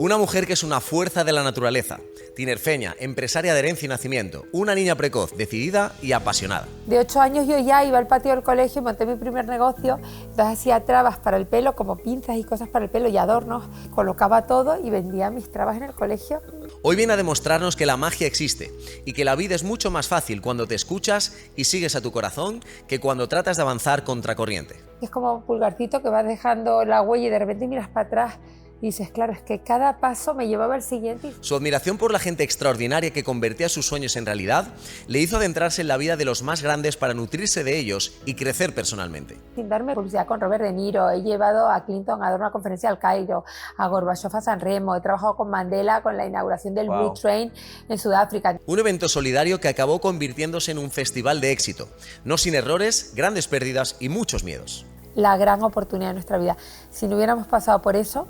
Una mujer que es una fuerza de la naturaleza, tinerfeña, empresaria de herencia y nacimiento, una niña precoz, decidida y apasionada. De 8 años yo ya iba al patio del colegio y monté mi primer negocio, entonces hacía trabas para el pelo, como pinzas y cosas para el pelo y adornos, colocaba todo y vendía mis trabas en el colegio. Hoy viene a demostrarnos que la magia existe y que la vida es mucho más fácil cuando te escuchas y sigues a tu corazón que cuando tratas de avanzar contracorriente. Es como un pulgarcito que vas dejando la huella y de repente miras para atrás y dices, claro, es que cada paso me llevaba al siguiente. Su admiración por la gente extraordinaria que convertía sus sueños en realidad le hizo adentrarse en la vida de los más grandes para nutrirse de ellos y crecer personalmente. Sin darme publicidad con Robert De Niro, he llevado a Clinton a dar una conferencia al Cairo, a Gorbachev a San Remo, he trabajado con Mandela con la inauguración del Blue Train en Sudáfrica. Un evento solidario que acabó convirtiéndose en un festival de éxito, no sin errores, grandes pérdidas y muchos miedos. La gran oportunidad de nuestra vida. Si no hubiéramos pasado por eso,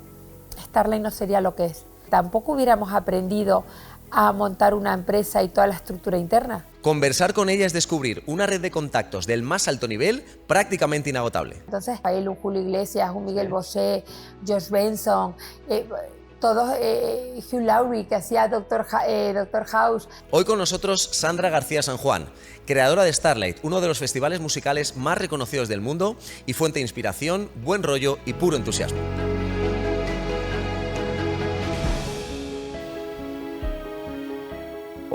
Starlight no sería lo que es. Tampoco hubiéramos aprendido a montar una empresa y toda la estructura interna. Conversar con ella es descubrir una red de contactos del más alto nivel prácticamente inagotable. Entonces, hay un Julio Iglesias, un Miguel Bosé, Josh Benson, todos, Hugh Laurie, que hacía Doctor House. Hoy con nosotros Sandra García San Juan, creadora de Starlight, uno de los festivales musicales más reconocidos del mundo y fuente de inspiración, buen rollo y puro entusiasmo.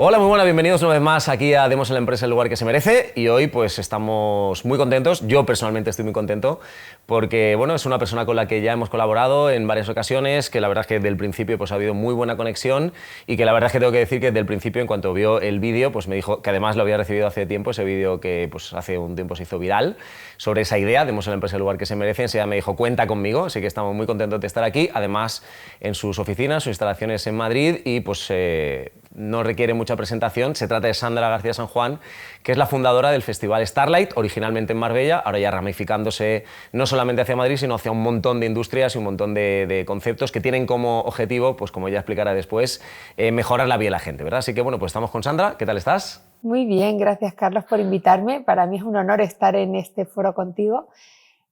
Hola, muy buenas, bienvenidos una vez más aquí a Demos a la empresa el lugar que se merece, y hoy pues estamos muy contentos, yo personalmente estoy muy contento porque bueno, es una persona con la que ya hemos colaborado en varias ocasiones, que la verdad es que desde el principio pues ha habido muy buena conexión y que la verdad es que tengo que decir que desde el principio, en cuanto vio el vídeo, pues me dijo que además lo había recibido hace tiempo, ese vídeo que pues hace un tiempo se hizo viral sobre esa idea, Demos a la empresa el lugar que se merece. Enseguida me dijo cuenta conmigo, así que estamos muy contentos de estar aquí, además en sus oficinas, sus instalaciones en Madrid, y pues no requiere mucha presentación. Se trata de Sandra García San Juan, que es la fundadora del Festival Starlight, originalmente en Marbella, ahora ya ramificándose no solamente hacia Madrid, sino hacia un montón de industrias y un montón de conceptos que tienen como objetivo, pues como ella explicará después, mejorar la vida de la gente, ¿verdad? Así que bueno, pues estamos con Sandra. ¿Qué tal estás? Muy bien, gracias Carlos por invitarme. Para mí es un honor estar en este foro contigo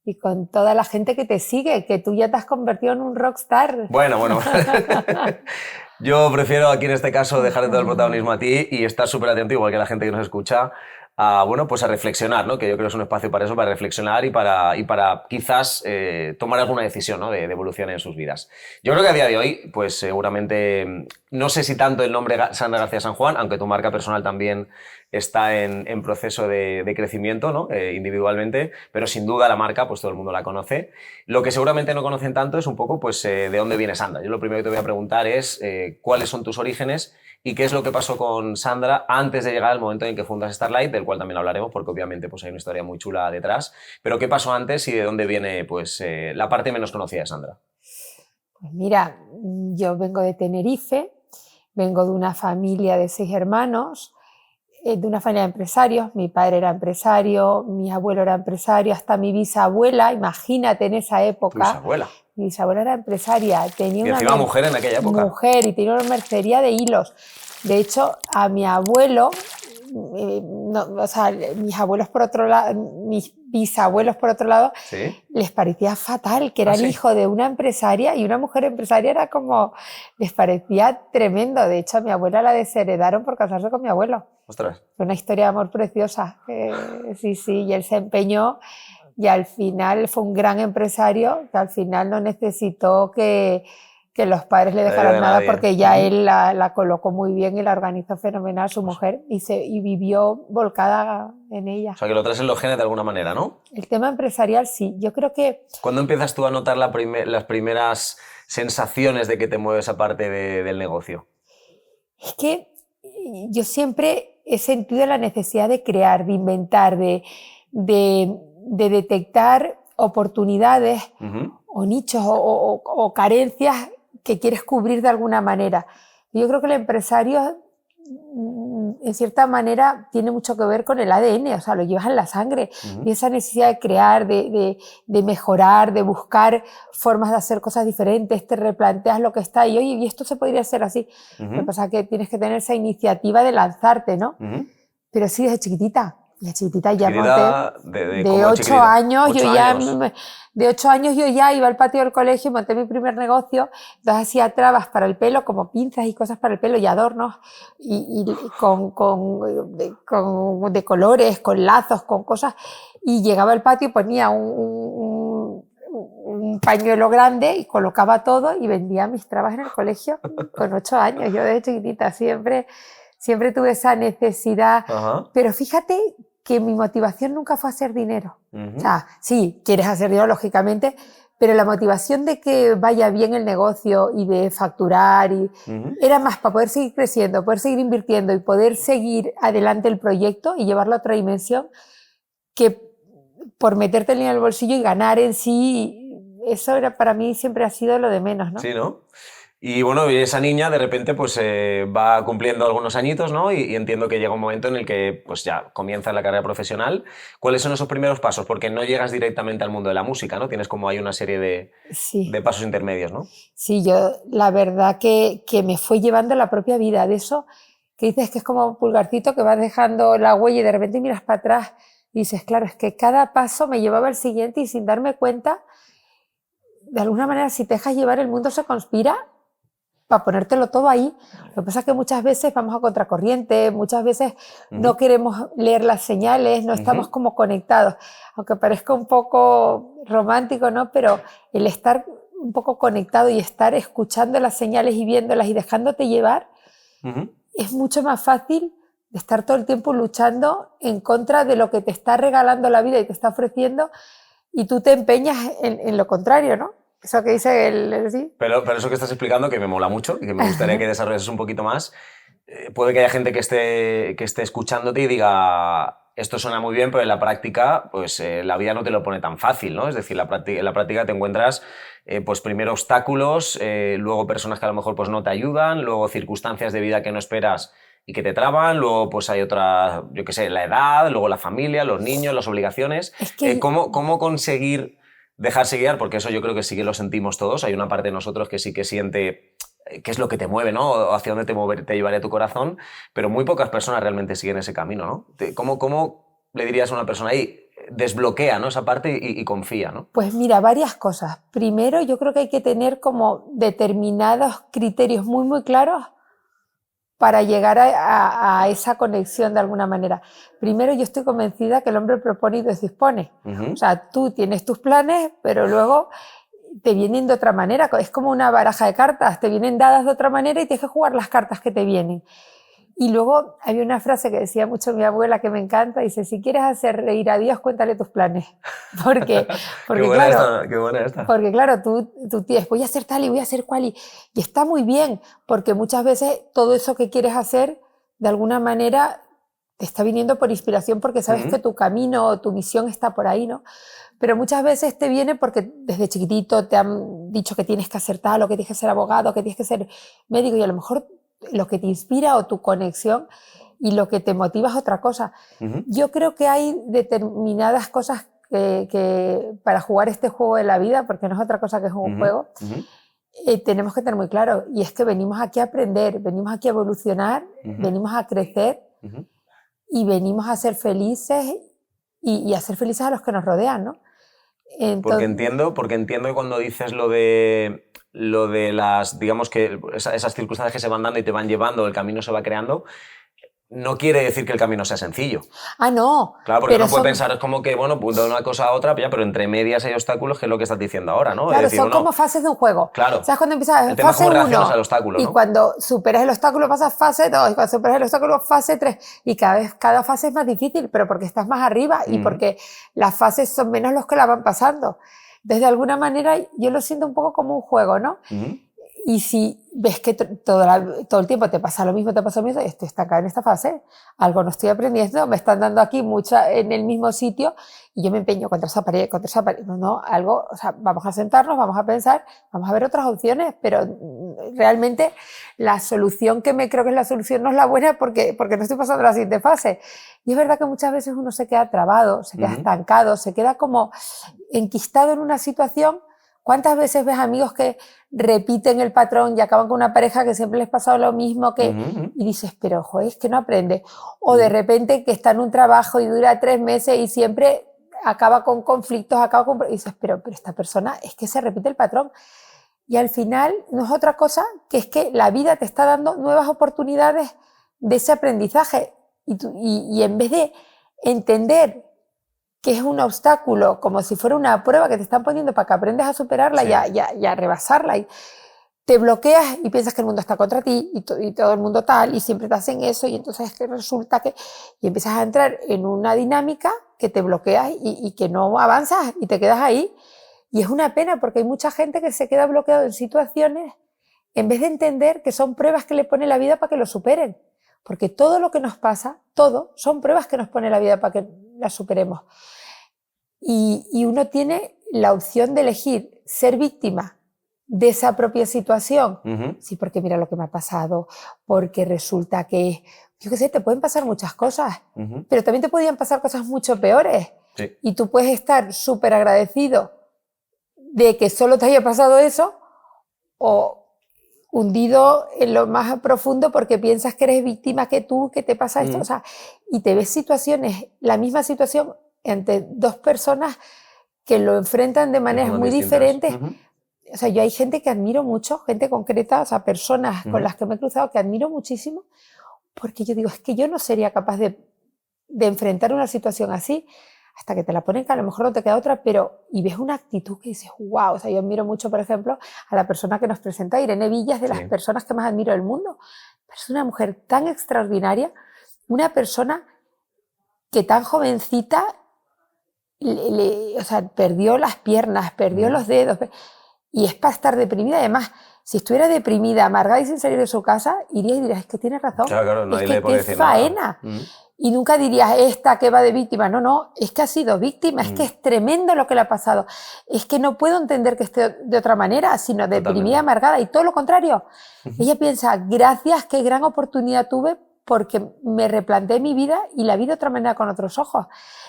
y con toda la gente que te sigue, que tú ya te has convertido en un rockstar. Bueno. Yo prefiero aquí en este caso dejarte todo el protagonismo a ti y estar súper atento, igual que la gente que nos escucha, bueno, pues a reflexionar, ¿no? Que yo creo que es un espacio para eso, para reflexionar y para quizás tomar alguna decisión, ¿no? de evolución en sus vidas. Yo creo que a día de hoy, pues seguramente, no sé si tanto el nombre Sandra García San Juan, aunque tu marca personal también está en proceso de crecimiento, ¿no? Individualmente, pero sin duda la marca, pues todo el mundo la conoce. Lo que seguramente no conocen tanto es un poco, pues, de dónde viene Sandra. Yo lo primero que te voy a preguntar es cuáles son tus orígenes y qué es lo que pasó con Sandra antes de llegar al momento en que fundas Starlight, del cual también hablaremos, porque obviamente pues, hay una historia muy chula detrás. Pero qué pasó antes y de dónde viene pues, la parte menos conocida de Sandra. Pues mira, yo vengo de Tenerife, vengo de una familia de 6 hermanos, de una familia de empresarios. Mi padre era empresario, mi abuelo era empresario, hasta mi bisabuela, imagínate en esa época. ¿Tu bisabuela? Mi bisabuela era empresaria, tenía y encima mujer en aquella época. Mujer, y tenía una mercería de hilos. De hecho, a mi abuelo, o sea, mis bisabuelos por otro lado, ¿Sí? les parecía fatal que era el hijo de una empresaria, y una mujer empresaria era como, les parecía tremendo. De hecho, a mi abuela la desheredaron por casarse con mi abuelo. Ostras. Fue una historia de amor preciosa. Sí, y él se empeñó y al final fue un gran empresario que al final no necesitó que los padres le dejaran nada, porque ya él la colocó muy bien y la organizó fenomenal, su mujer, y vivió volcada en ella. O sea, que lo traes en los genes de alguna manera, ¿no? El tema empresarial sí, yo creo que... ¿Cuándo empiezas tú a notar las primeras sensaciones de que te mueves aparte del negocio? Es que yo siempre he sentido la necesidad de crear, de inventar, de detectar oportunidades o nichos o carencias que quieres cubrir de alguna manera. Yo creo que el empresario, en cierta manera, tiene mucho que ver con el ADN, o sea, lo llevas en la sangre. Y esa necesidad de crear, de mejorar, de buscar formas de hacer cosas diferentes, te replanteas lo que está y, oye, y esto se podría hacer así. Lo que pasa es que tienes que tener esa iniciativa de lanzarte, ¿no? Pero sí, desde chiquitita. La chiquitita ya Chiquitita, monté. de De como 8 chiquitita. años, 8 yo ya, años. de 8 años yo ya iba al patio del colegio y monté mi primer negocio. Entonces hacía trabas para el pelo, como pinzas y cosas para el pelo y adornos, y de colores, con lazos, con cosas. Y llegaba al patio y ponía un pañuelo grande y colocaba todo y vendía mis trabas en el colegio con 8 años. Yo desde chiquitita siempre tuve esa necesidad. Ajá. Pero fíjate que mi motivación nunca fue hacer dinero. Uh-huh. O sea, sí, quieres hacer dinero, lógicamente, pero la motivación de que vaya bien el negocio y de facturar era más para poder seguir creciendo, poder seguir invirtiendo y poder seguir adelante el proyecto y llevarlo a otra dimensión, que por meterte en el bolsillo y ganar en sí, eso era, para mí siempre ha sido lo de menos, ¿no? Sí, ¿no? Y bueno, esa niña de repente pues va cumpliendo algunos añitos, ¿no? Y entiendo que llega un momento en el que pues ya comienza la carrera profesional. ¿Cuáles son esos primeros pasos? Porque no llegas directamente al mundo de la música, ¿no? Tienes como hay una serie Sí. de pasos intermedios, ¿no? Sí, yo la verdad que me fue llevando la propia vida de eso, que dices que es como un pulgarcito que vas dejando la huella y de repente miras para atrás y dices, claro, es que cada paso me llevaba al siguiente y sin darme cuenta, de alguna manera, si te dejas llevar, el mundo se conspira para ponértelo todo ahí. Lo que pasa es que muchas veces vamos a contracorriente, muchas veces no queremos leer las señales, no estamos como conectados, aunque parezca un poco romántico, ¿no? Pero el estar un poco conectado y estar escuchando las señales y viéndolas y dejándote llevar es mucho más fácil de estar todo el tiempo luchando en contra de lo que te está regalando la vida y te está ofreciendo y tú te empeñas en lo contrario, ¿no? Eso que dice ¿sí? Pero eso que estás explicando, que me mola mucho y que me gustaría que desarrolles un poquito más, puede que haya gente que esté escuchándote y diga, esto suena muy bien, pero en la práctica, pues la vida no te lo pone tan fácil, ¿no? Es decir, en la práctica te encuentras, pues primero obstáculos, luego personas que a lo mejor pues no te ayudan, luego circunstancias de vida que no esperas y que te traban, luego pues hay otra, yo qué sé, la edad, luego la familia, los niños, las obligaciones. Es que ¿Cómo conseguir dejarse guiar? Porque eso yo creo que sí que lo sentimos todos. Hay una parte de nosotros que sí que siente qué es lo que te mueve, ¿no? Hacia dónde te llevaría tu corazón, pero muy pocas personas realmente siguen ese camino, ¿no? ¿Cómo le dirías a una persona ahí? Desbloquea, ¿no? Esa parte y confía, ¿no? Pues mira, varias cosas. Primero, yo creo que hay que tener como determinados criterios muy, muy claros para llegar a esa conexión de alguna manera. Primero, yo estoy convencida que el hombre propone y Dios dispone. O sea, tú tienes tus planes, pero luego te vienen de otra manera. Es como una baraja de cartas, te vienen dadas de otra manera y tienes que jugar las cartas que te vienen. Y luego había una frase que decía mucho mi abuela que me encanta, dice, si quieres hacer reír a Dios, cuéntale tus planes. Porque Qué buena esta. Porque claro, tú tienes, voy a hacer tal y voy a hacer cual, y está muy bien, porque muchas veces todo eso que quieres hacer, de alguna manera, te está viniendo por inspiración, porque sabes que tu camino o tu misión está por ahí, ¿no? Pero muchas veces te viene porque desde chiquitito te han dicho que tienes que hacer tal, o que tienes que ser abogado, o que tienes que ser médico, y a lo mejor lo que te inspira o tu conexión y lo que te motiva es otra cosa. Yo creo que hay determinadas cosas que para jugar este juego de la vida, porque no es otra cosa que es un juego, tenemos que tener muy claro, y es que venimos aquí a aprender, venimos aquí a evolucionar, venimos a crecer y venimos a ser felices y a ser felices a los que nos rodean, ¿no? Entonces, porque entiendo que cuando dices lo de las, digamos que esas circunstancias que se van dando y te van llevando, el camino se va creando, no quiere decir que el camino sea sencillo. Ah, no. Claro, porque uno puede pensar, es como que, bueno, pues de una cosa a otra, pero entre medias hay obstáculos, que es lo que estás diciendo ahora, ¿no? Claro, es decir, son como fases de un juego. Claro. ¿Sabes cuando empiezas? El tema es fase cómo reaccionas 1, al obstáculo, y ¿no? cuando superas el obstáculo pasas fase 2, y cuando superas el obstáculo fase 3, y cada fase es más difícil, pero porque estás más arriba y porque las fases son menos los que la van pasando. Entonces, de alguna manera, yo lo siento un poco como un juego, ¿no? Y si ves que todo el tiempo te pasa lo mismo, estoy estancada en esta fase, algo no estoy aprendiendo, me están dando aquí mucha en el mismo sitio y yo me empeño contra esa pared, no, algo, o sea, vamos a sentarnos, vamos a pensar, vamos a ver otras opciones, pero realmente la solución que me creo que es la solución no es la buena porque no estoy pasando a la siguiente fase. Y es verdad que muchas veces uno se queda trabado, se queda estancado, se queda como enquistado en una situación ¿Cuántas veces ves amigos que repiten el patrón y acaban con una pareja que siempre les pasa lo mismo y dices, pero joder, es que no aprende? O de repente que está en un trabajo y dura 3 meses y siempre acaba con conflictos, y dices, pero esta persona es que se repite el patrón. Y al final no es otra cosa que es que la vida te está dando nuevas oportunidades de ese aprendizaje. Y en vez de entender que es un obstáculo como si fuera una prueba que te están poniendo para que aprendas a superarla y a rebasarla, y te bloqueas y piensas que el mundo está contra ti y todo el mundo tal, y siempre te hacen eso, y entonces es que resulta que... Y empiezas a entrar en una dinámica que te bloqueas y que no avanzas y te quedas ahí. Y es una pena porque hay mucha gente que se queda bloqueado en situaciones en vez de entender que son pruebas que le pone la vida para que lo superen. Porque todo lo que nos pasa, todo, son pruebas que nos pone la vida para que las superemos. Y uno tiene la opción de elegir ser víctima de esa propia situación. Sí, porque mira lo que me ha pasado, porque resulta que, yo qué sé, te pueden pasar muchas cosas, pero también te podían pasar cosas mucho peores. Sí. Y tú puedes estar súper agradecido de que solo te haya pasado eso, o hundido en lo más profundo porque piensas que eres víctima, que te pasa esto. O sea, y te ves situaciones, la misma situación entre 2 personas que lo enfrentan de maneras muy diferentes. O sea, yo hay gente que admiro mucho, gente concreta, o sea, personas con las que me he cruzado que admiro muchísimo, porque yo digo, es que yo no sería capaz de enfrentar una situación así, hasta que te la ponen, que a lo mejor no te queda otra, pero y ves una actitud que dices, wow. O sea, yo admiro mucho, por ejemplo, a la persona que nos presenta, Irene Villas, de las personas que más admiro del mundo. Pero es una mujer tan extraordinaria, una persona que tan jovencita, o sea, perdió las piernas, perdió los dedos, y es para estar deprimida. Además, si estuviera deprimida, amargada y sin salir de su casa, irías y dirías, es que tienes razón, claro, es nadie que le puede qué decir faena. Nada. Y nunca dirías, esta que va de víctima. No, es que ha sido víctima, es que es tremendo lo que le ha pasado. Es que no puedo entender que esté de otra manera, sino deprimida, amargada, y todo lo contrario. Ella piensa, gracias, qué gran oportunidad tuve porque me replanteé mi vida y la vi de otra manera con otros ojos.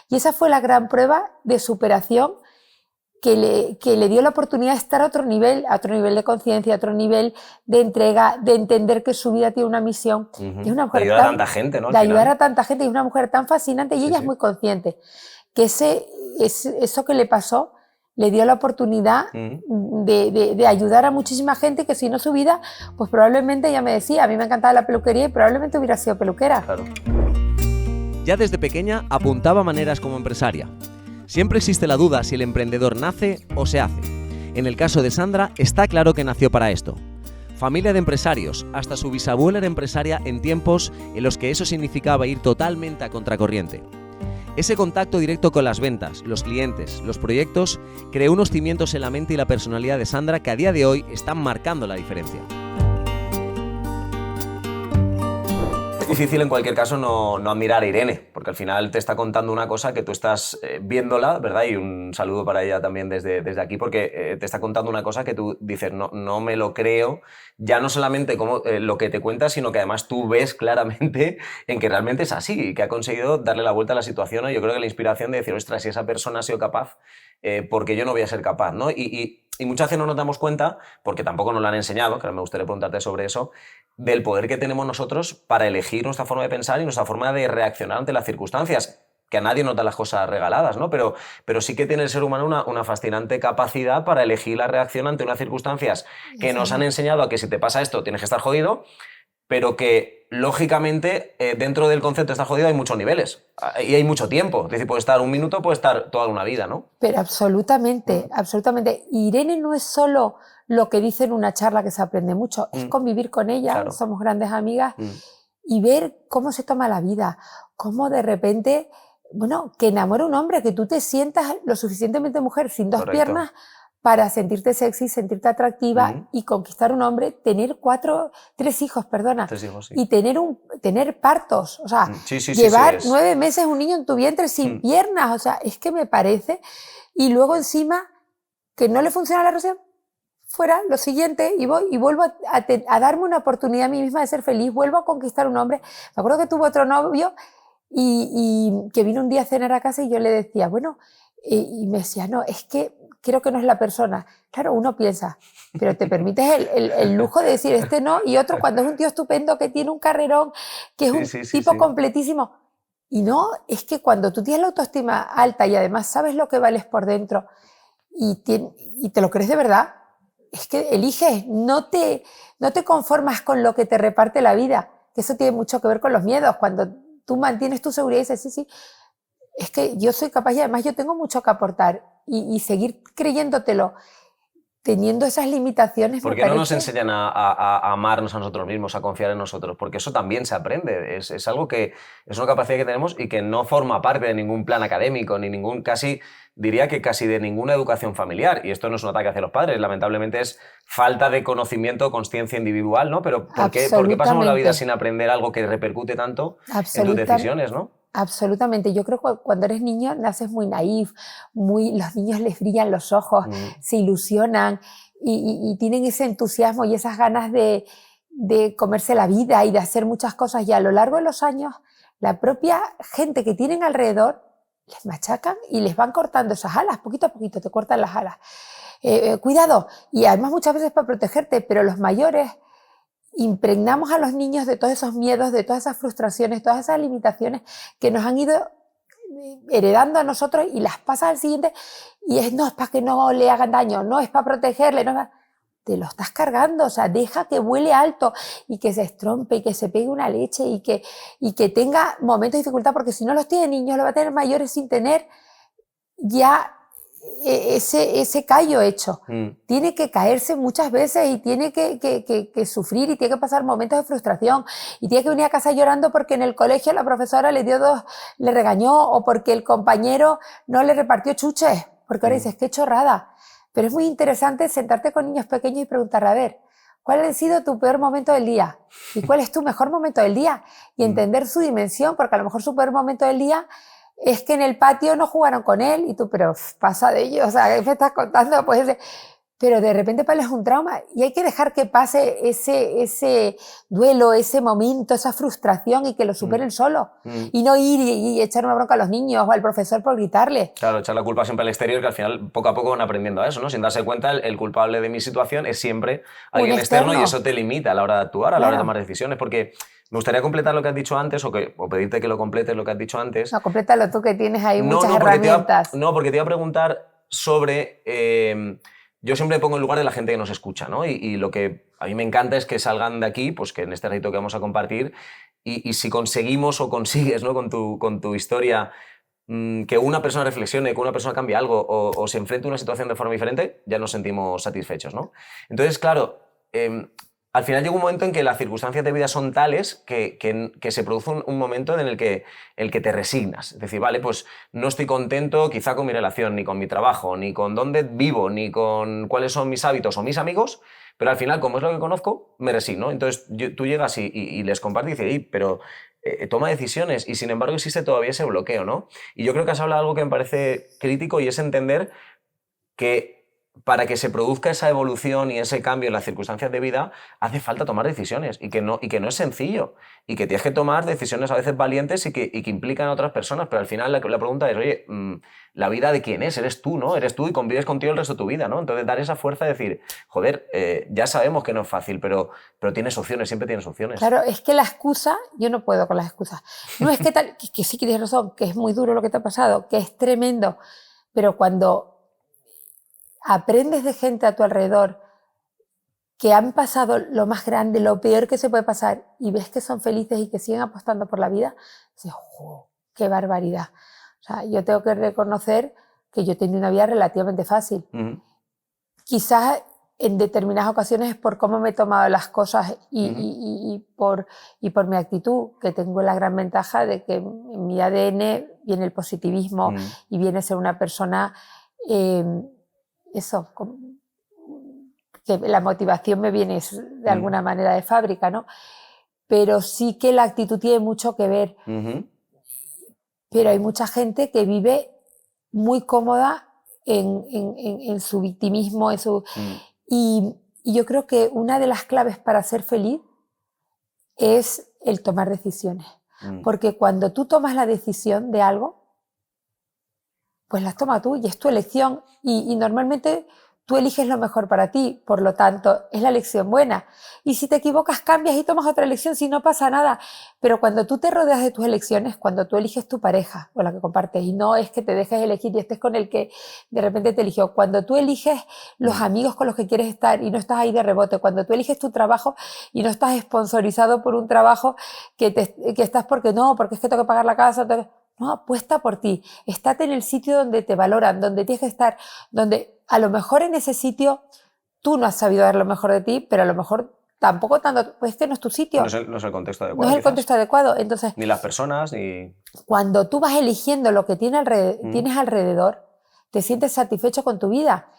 Y esa fue la gran prueba de superación que le dio la oportunidad de estar a otro nivel de conciencia, a otro nivel de entrega, de entender que su vida tiene una misión. Y es una mujer de ayudar a tanta gente, ¿no? De ayudar a tanta gente, y es una mujer tan fascinante, y ella es muy consciente que eso que le pasó le dio la oportunidad de ayudar a muchísima gente, que si no su vida, pues probablemente, ella me decía, a mí me encantaba la peluquería y probablemente hubiera sido peluquera. Claro. Ya desde pequeña apuntaba maneras como empresaria. Siempre existe la duda si el emprendedor nace o se hace. En el caso de Sandra, está claro que nació para esto. Familia de empresarios, hasta su bisabuela era empresaria en tiempos en los que eso significaba ir totalmente a contracorriente. Ese contacto directo con las ventas, los clientes, los proyectos, creó unos cimientos en la mente y la personalidad de Sandra que a día de hoy están marcando la diferencia. Es difícil en cualquier caso no admirar a Irene, porque al final te está contando una cosa que tú estás viéndola, ¿verdad? Y un saludo para ella también desde aquí, porque te está contando una cosa que tú dices, no me lo creo, ya no solamente como lo que te cuenta, sino que además tú ves claramente en que realmente es así, y que ha conseguido darle la vuelta a la situación, ¿no? Yo creo que la inspiración de decir, ostras, si esa persona ha sido capaz, porque yo no voy a ser capaz, ¿no? Y muchas veces no nos damos cuenta, porque tampoco nos lo han enseñado, que ahora me gustaría preguntarte sobre eso, del poder que tenemos nosotros para elegir nuestra forma de pensar y nuestra forma de reaccionar ante las circunstancias, que a nadie nos da las cosas regaladas, ¿no? Pero sí que tiene el ser humano una fascinante capacidad para elegir la reacción ante unas circunstancias que nos han enseñado a que si te pasa esto tienes que estar jodido, pero que, lógicamente, dentro del concepto de estar jodido hay muchos niveles y hay mucho tiempo. Es decir, puede estar un minuto, puede estar toda una vida, ¿no? Pero absolutamente, absolutamente. Irene no es solo lo que dice en una charla, que se aprende mucho, es convivir con ella, somos grandes amigas, y ver cómo se toma la vida, cómo de repente, bueno, que enamora un hombre, que tú te sientas lo suficientemente mujer, sin 2 piernas, para sentirte sexy, sentirte atractiva y conquistar un hombre, tener 3 hijos, perdona, 3 hijos, sí. y tener partos, o sea, llevar 9 meses un niño en tu vientre sin piernas, o sea, es que me parece, y luego encima que no le funciona la relación, fuera, lo siguiente, y vuelvo a darme una oportunidad a mí misma de ser feliz, vuelvo a conquistar un hombre. Me acuerdo que tuvo otro novio y que vino un día a cenar a casa y yo le decía, bueno, y me decía, no, es que creo que no es la persona. Claro, uno piensa, pero te permites el lujo de decir este no, y otro cuando es un tío estupendo que tiene un carrerón, que es un tipo completísimo. Y no, es que cuando tú tienes la autoestima alta y además sabes lo que vales por dentro y te lo crees de verdad, es que eliges, no te conformas con lo que te reparte la vida, que eso tiene mucho que ver con los miedos. Cuando tú mantienes tu seguridad y dices, sí, es que yo soy capaz y además yo tengo mucho que aportar y seguir creyéndotelo, teniendo esas limitaciones. ¿Por qué no nos enseñan a amarnos a nosotros mismos, a confiar en nosotros? Porque eso también se aprende, es algo que es una capacidad que tenemos y que no forma parte de ningún plan académico, ni diría que casi de ninguna educación familiar. Y esto no es un ataque hacia los padres, lamentablemente es falta de conocimiento, consciencia individual, ¿no? Pero ¿por qué pasamos la vida sin aprender algo que repercute tanto en tus decisiones, no? Absolutamente. Yo creo que cuando eres niño naces muy naif, los niños les brillan los ojos, se ilusionan y tienen ese entusiasmo y esas ganas de comerse la vida y de hacer muchas cosas. Y a lo largo de los años, la propia gente que tienen alrededor les machacan y les van cortando esas alas, poquito a poquito te cortan las alas. Cuidado, y además muchas veces para protegerte, pero los mayores impregnamos a los niños de todos esos miedos, de todas esas frustraciones, todas esas limitaciones que nos han ido heredando a nosotros y las pasa al siguiente y es para que no le hagan daño, no es para protegerle, te lo estás cargando, o sea, deja que vuele alto y que se estrompe y que se pegue una leche y que tenga momentos de dificultad, porque si no los tiene niños, lo va a tener mayores sin tener ya ese callo hecho. Tiene que caerse muchas veces y tiene que sufrir y tiene que pasar momentos de frustración y tiene que venir a casa llorando porque en el colegio la profesora le regañó o porque el compañero no le repartió chuches, porque ahora dices, qué chorrada. Pero es muy interesante sentarte con niños pequeños y preguntar, a ver, ¿cuál ha sido tu peor momento del día? ¿Y cuál es tu mejor momento del día? Y entender su dimensión, porque a lo mejor su peor momento del día es que en el patio no jugaron con él y tú, pero pasa de ellos, o sea, ¿qué me estás contando? Pues pero de repente para él es un trauma y hay que dejar que pase ese duelo, ese momento, esa frustración y que lo superen solo. Y no ir y echar una bronca a los niños o al profesor por gritarle. Claro, echar la culpa siempre al exterior, que al final poco a poco van aprendiendo a eso, ¿no? Sin darse cuenta, el culpable de mi situación es siempre alguien externo y eso te limita a la hora de actuar, a la hora de tomar decisiones, porque me gustaría completar lo que has dicho antes o pedirte que lo completes lo que has dicho antes. No, complétalo tú que tienes ahí muchas herramientas. Porque te iba a preguntar sobre... yo siempre pongo en lugar de la gente que nos escucha, ¿no? Y lo que a mí me encanta es que salgan de aquí, pues que en este ratito que vamos a compartir, y si conseguimos o consigues, ¿no? con tu historia, que una persona reflexione, que una persona cambie algo o se enfrente a una situación de forma diferente, ya nos sentimos satisfechos, ¿no? Entonces, claro, al final llega un momento en que las circunstancias de vida son tales que se produce un momento en el que te resignas. Es decir, vale, pues no estoy contento quizá con mi relación, ni con mi trabajo, ni con dónde vivo, ni con cuáles son mis hábitos o mis amigos, pero al final, como es lo que conozco, me resigno. Entonces tú llegas y les compartes y dices, pero toma decisiones, y sin embargo existe todavía ese bloqueo, ¿no? Y yo creo que has hablado de algo que me parece crítico y es entender que para que se produzca esa evolución y ese cambio en las circunstancias de vida, hace falta tomar decisiones y que no es sencillo y que tienes que tomar decisiones a veces valientes y que implican a otras personas, pero al final la pregunta es, oye, ¿la vida de quién es? Eres tú, ¿no? Eres tú y convives contigo el resto de tu vida, ¿no? Entonces dar esa fuerza de decir, joder, ya sabemos que no es fácil, pero tienes opciones, siempre tienes opciones. Claro, es que la excusa, yo no puedo con las excusas. No es que tal, que sí que tienes razón, que es muy duro lo que te ha pasado, que es tremendo, pero cuando aprendes de gente a tu alrededor que han pasado lo más grande, lo peor que se puede pasar y ves que son felices y que siguen apostando por la vida, dices, ¡oh, qué barbaridad! O sea, yo tengo que reconocer que yo he tenido una vida relativamente fácil. Quizás en determinadas ocasiones es por cómo me he tomado las cosas y por mi actitud, que tengo la gran ventaja de que en mi ADN viene el positivismo y viene ser una persona... que la motivación me viene de alguna manera de fábrica, ¿no? Pero sí que la actitud tiene mucho que ver. Pero hay mucha gente que vive muy cómoda en su victimismo, y yo creo que una de las claves para ser feliz es el tomar decisiones. Porque cuando tú tomas la decisión de algo, pues las toma tú y es tu elección y normalmente tú eliges lo mejor para ti, por lo tanto es la elección buena. Y si te equivocas cambias y tomas otra elección, si no pasa nada. Pero cuando tú te rodeas de tus elecciones, cuando tú eliges tu pareja o la que compartes y no es que te dejes elegir y estés con el que de repente te eligió, cuando tú eliges los amigos con los que quieres estar y no estás ahí de rebote, cuando tú eliges tu trabajo y no estás sponsorizado por un trabajo que estás porque es que tengo que pagar la casa, no, apuesta por ti, estate en el sitio donde te valoran, donde tienes que estar, donde a lo mejor en ese sitio tú no has sabido dar lo mejor de ti, pero a lo mejor tampoco tanto, pues que no es tu sitio. No es el contexto adecuado. No es el contexto adecuado. Entonces, ni las personas, ni... Cuando tú vas eligiendo lo que tienes alrededor, te sientes satisfecho con tu vida.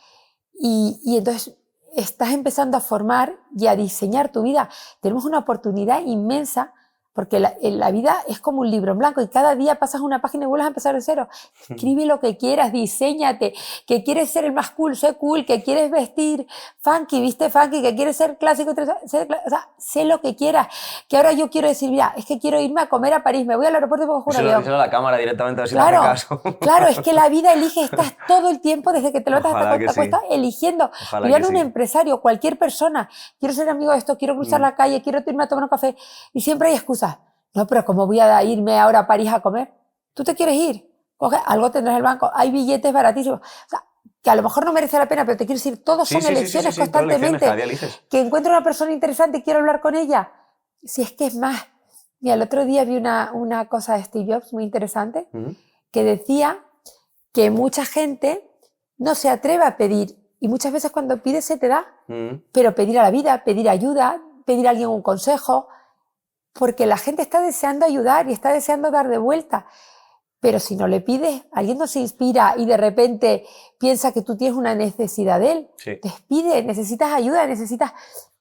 Y entonces estás empezando a formar y a diseñar tu vida. Tenemos una oportunidad inmensa porque la vida es como un libro en blanco y cada día pasas una página y vuelves a empezar de cero. Escribe lo que quieras, diséñate, que quieres ser el más cool, sé cool, que quieres vestir funky, viste funky, que quieres ser clásico, o sea, sé lo que quieras. Que ahora yo quiero decir, mira, es que quiero irme a comer a París, me voy al aeropuerto y me cojo un avión. Díselo a la cámara directamente a ver si le hace caso. Claro, es que la vida elige, estás todo el tiempo desde que te levantas hasta que te acuestas eligiendo. Yo era un empresario, cualquier persona, quiero ser amigo de esto, quiero cruzar la calle, quiero irme a tomar un café y siempre hay excusas. No, pero ¿cómo voy a irme ahora a París a comer? ¿Tú te quieres ir? Coge, algo tendrás en el banco, hay billetes baratísimos. O sea, que a lo mejor no merece la pena, pero te quieres ir. Todos son elecciones constantemente. Que encuentro una persona interesante y quiero hablar con ella. Si es que es más. Mira, el otro día vi una cosa de Steve Jobs muy interesante que decía que mucha gente no se atreve a pedir y muchas veces cuando pides se te da. Pero pedir a la vida, pedir ayuda, pedir a alguien un consejo, porque la gente está deseando ayudar y está deseando dar de vuelta. Pero si no le pides, alguien no se inspira y de repente piensa que tú tienes una necesidad de él. Sí. Te pide, necesitas ayuda, necesitas...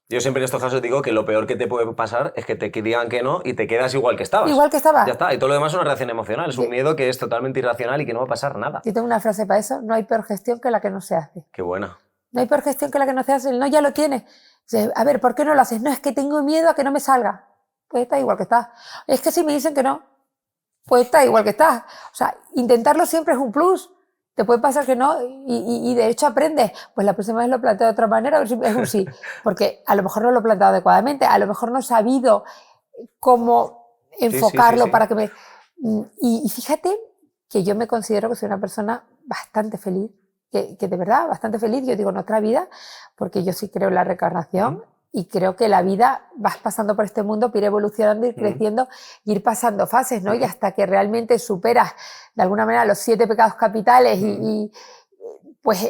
Yo siempre en estos casos digo que lo peor que te puede pasar es que te digan que no y te quedas igual que estabas. Igual que estabas. Ya está. Y todo lo demás es una reacción emocional. Es un miedo que es totalmente irracional y que no va a pasar nada. Yo tengo una frase para eso. No hay peor gestión que la que no se hace. Qué buena. No hay peor gestión que la que no se hace. El no ya lo tienes. A ver, ¿por qué no lo haces? No, es que tengo miedo a que no me salga. Pues está igual que estás. Es que si me dicen que no, pues está igual que estás. O sea, intentarlo siempre es un plus. Te puede pasar que no y de hecho aprendes. Pues la próxima vez lo planteo de otra manera, a ver si es un sí. Porque a lo mejor no lo he planteado adecuadamente, a lo mejor no he sabido cómo enfocarlo para que me... Y fíjate que yo me considero que soy una persona bastante feliz, que de verdad, bastante feliz. Yo digo en otra vida, porque yo sí creo en la reencarnación. Y creo que la vida, vas pasando por este mundo, ir evolucionando, ir creciendo, ir pasando fases, ¿no? Y hasta que realmente superas, de alguna manera, los 7 pecados capitales pues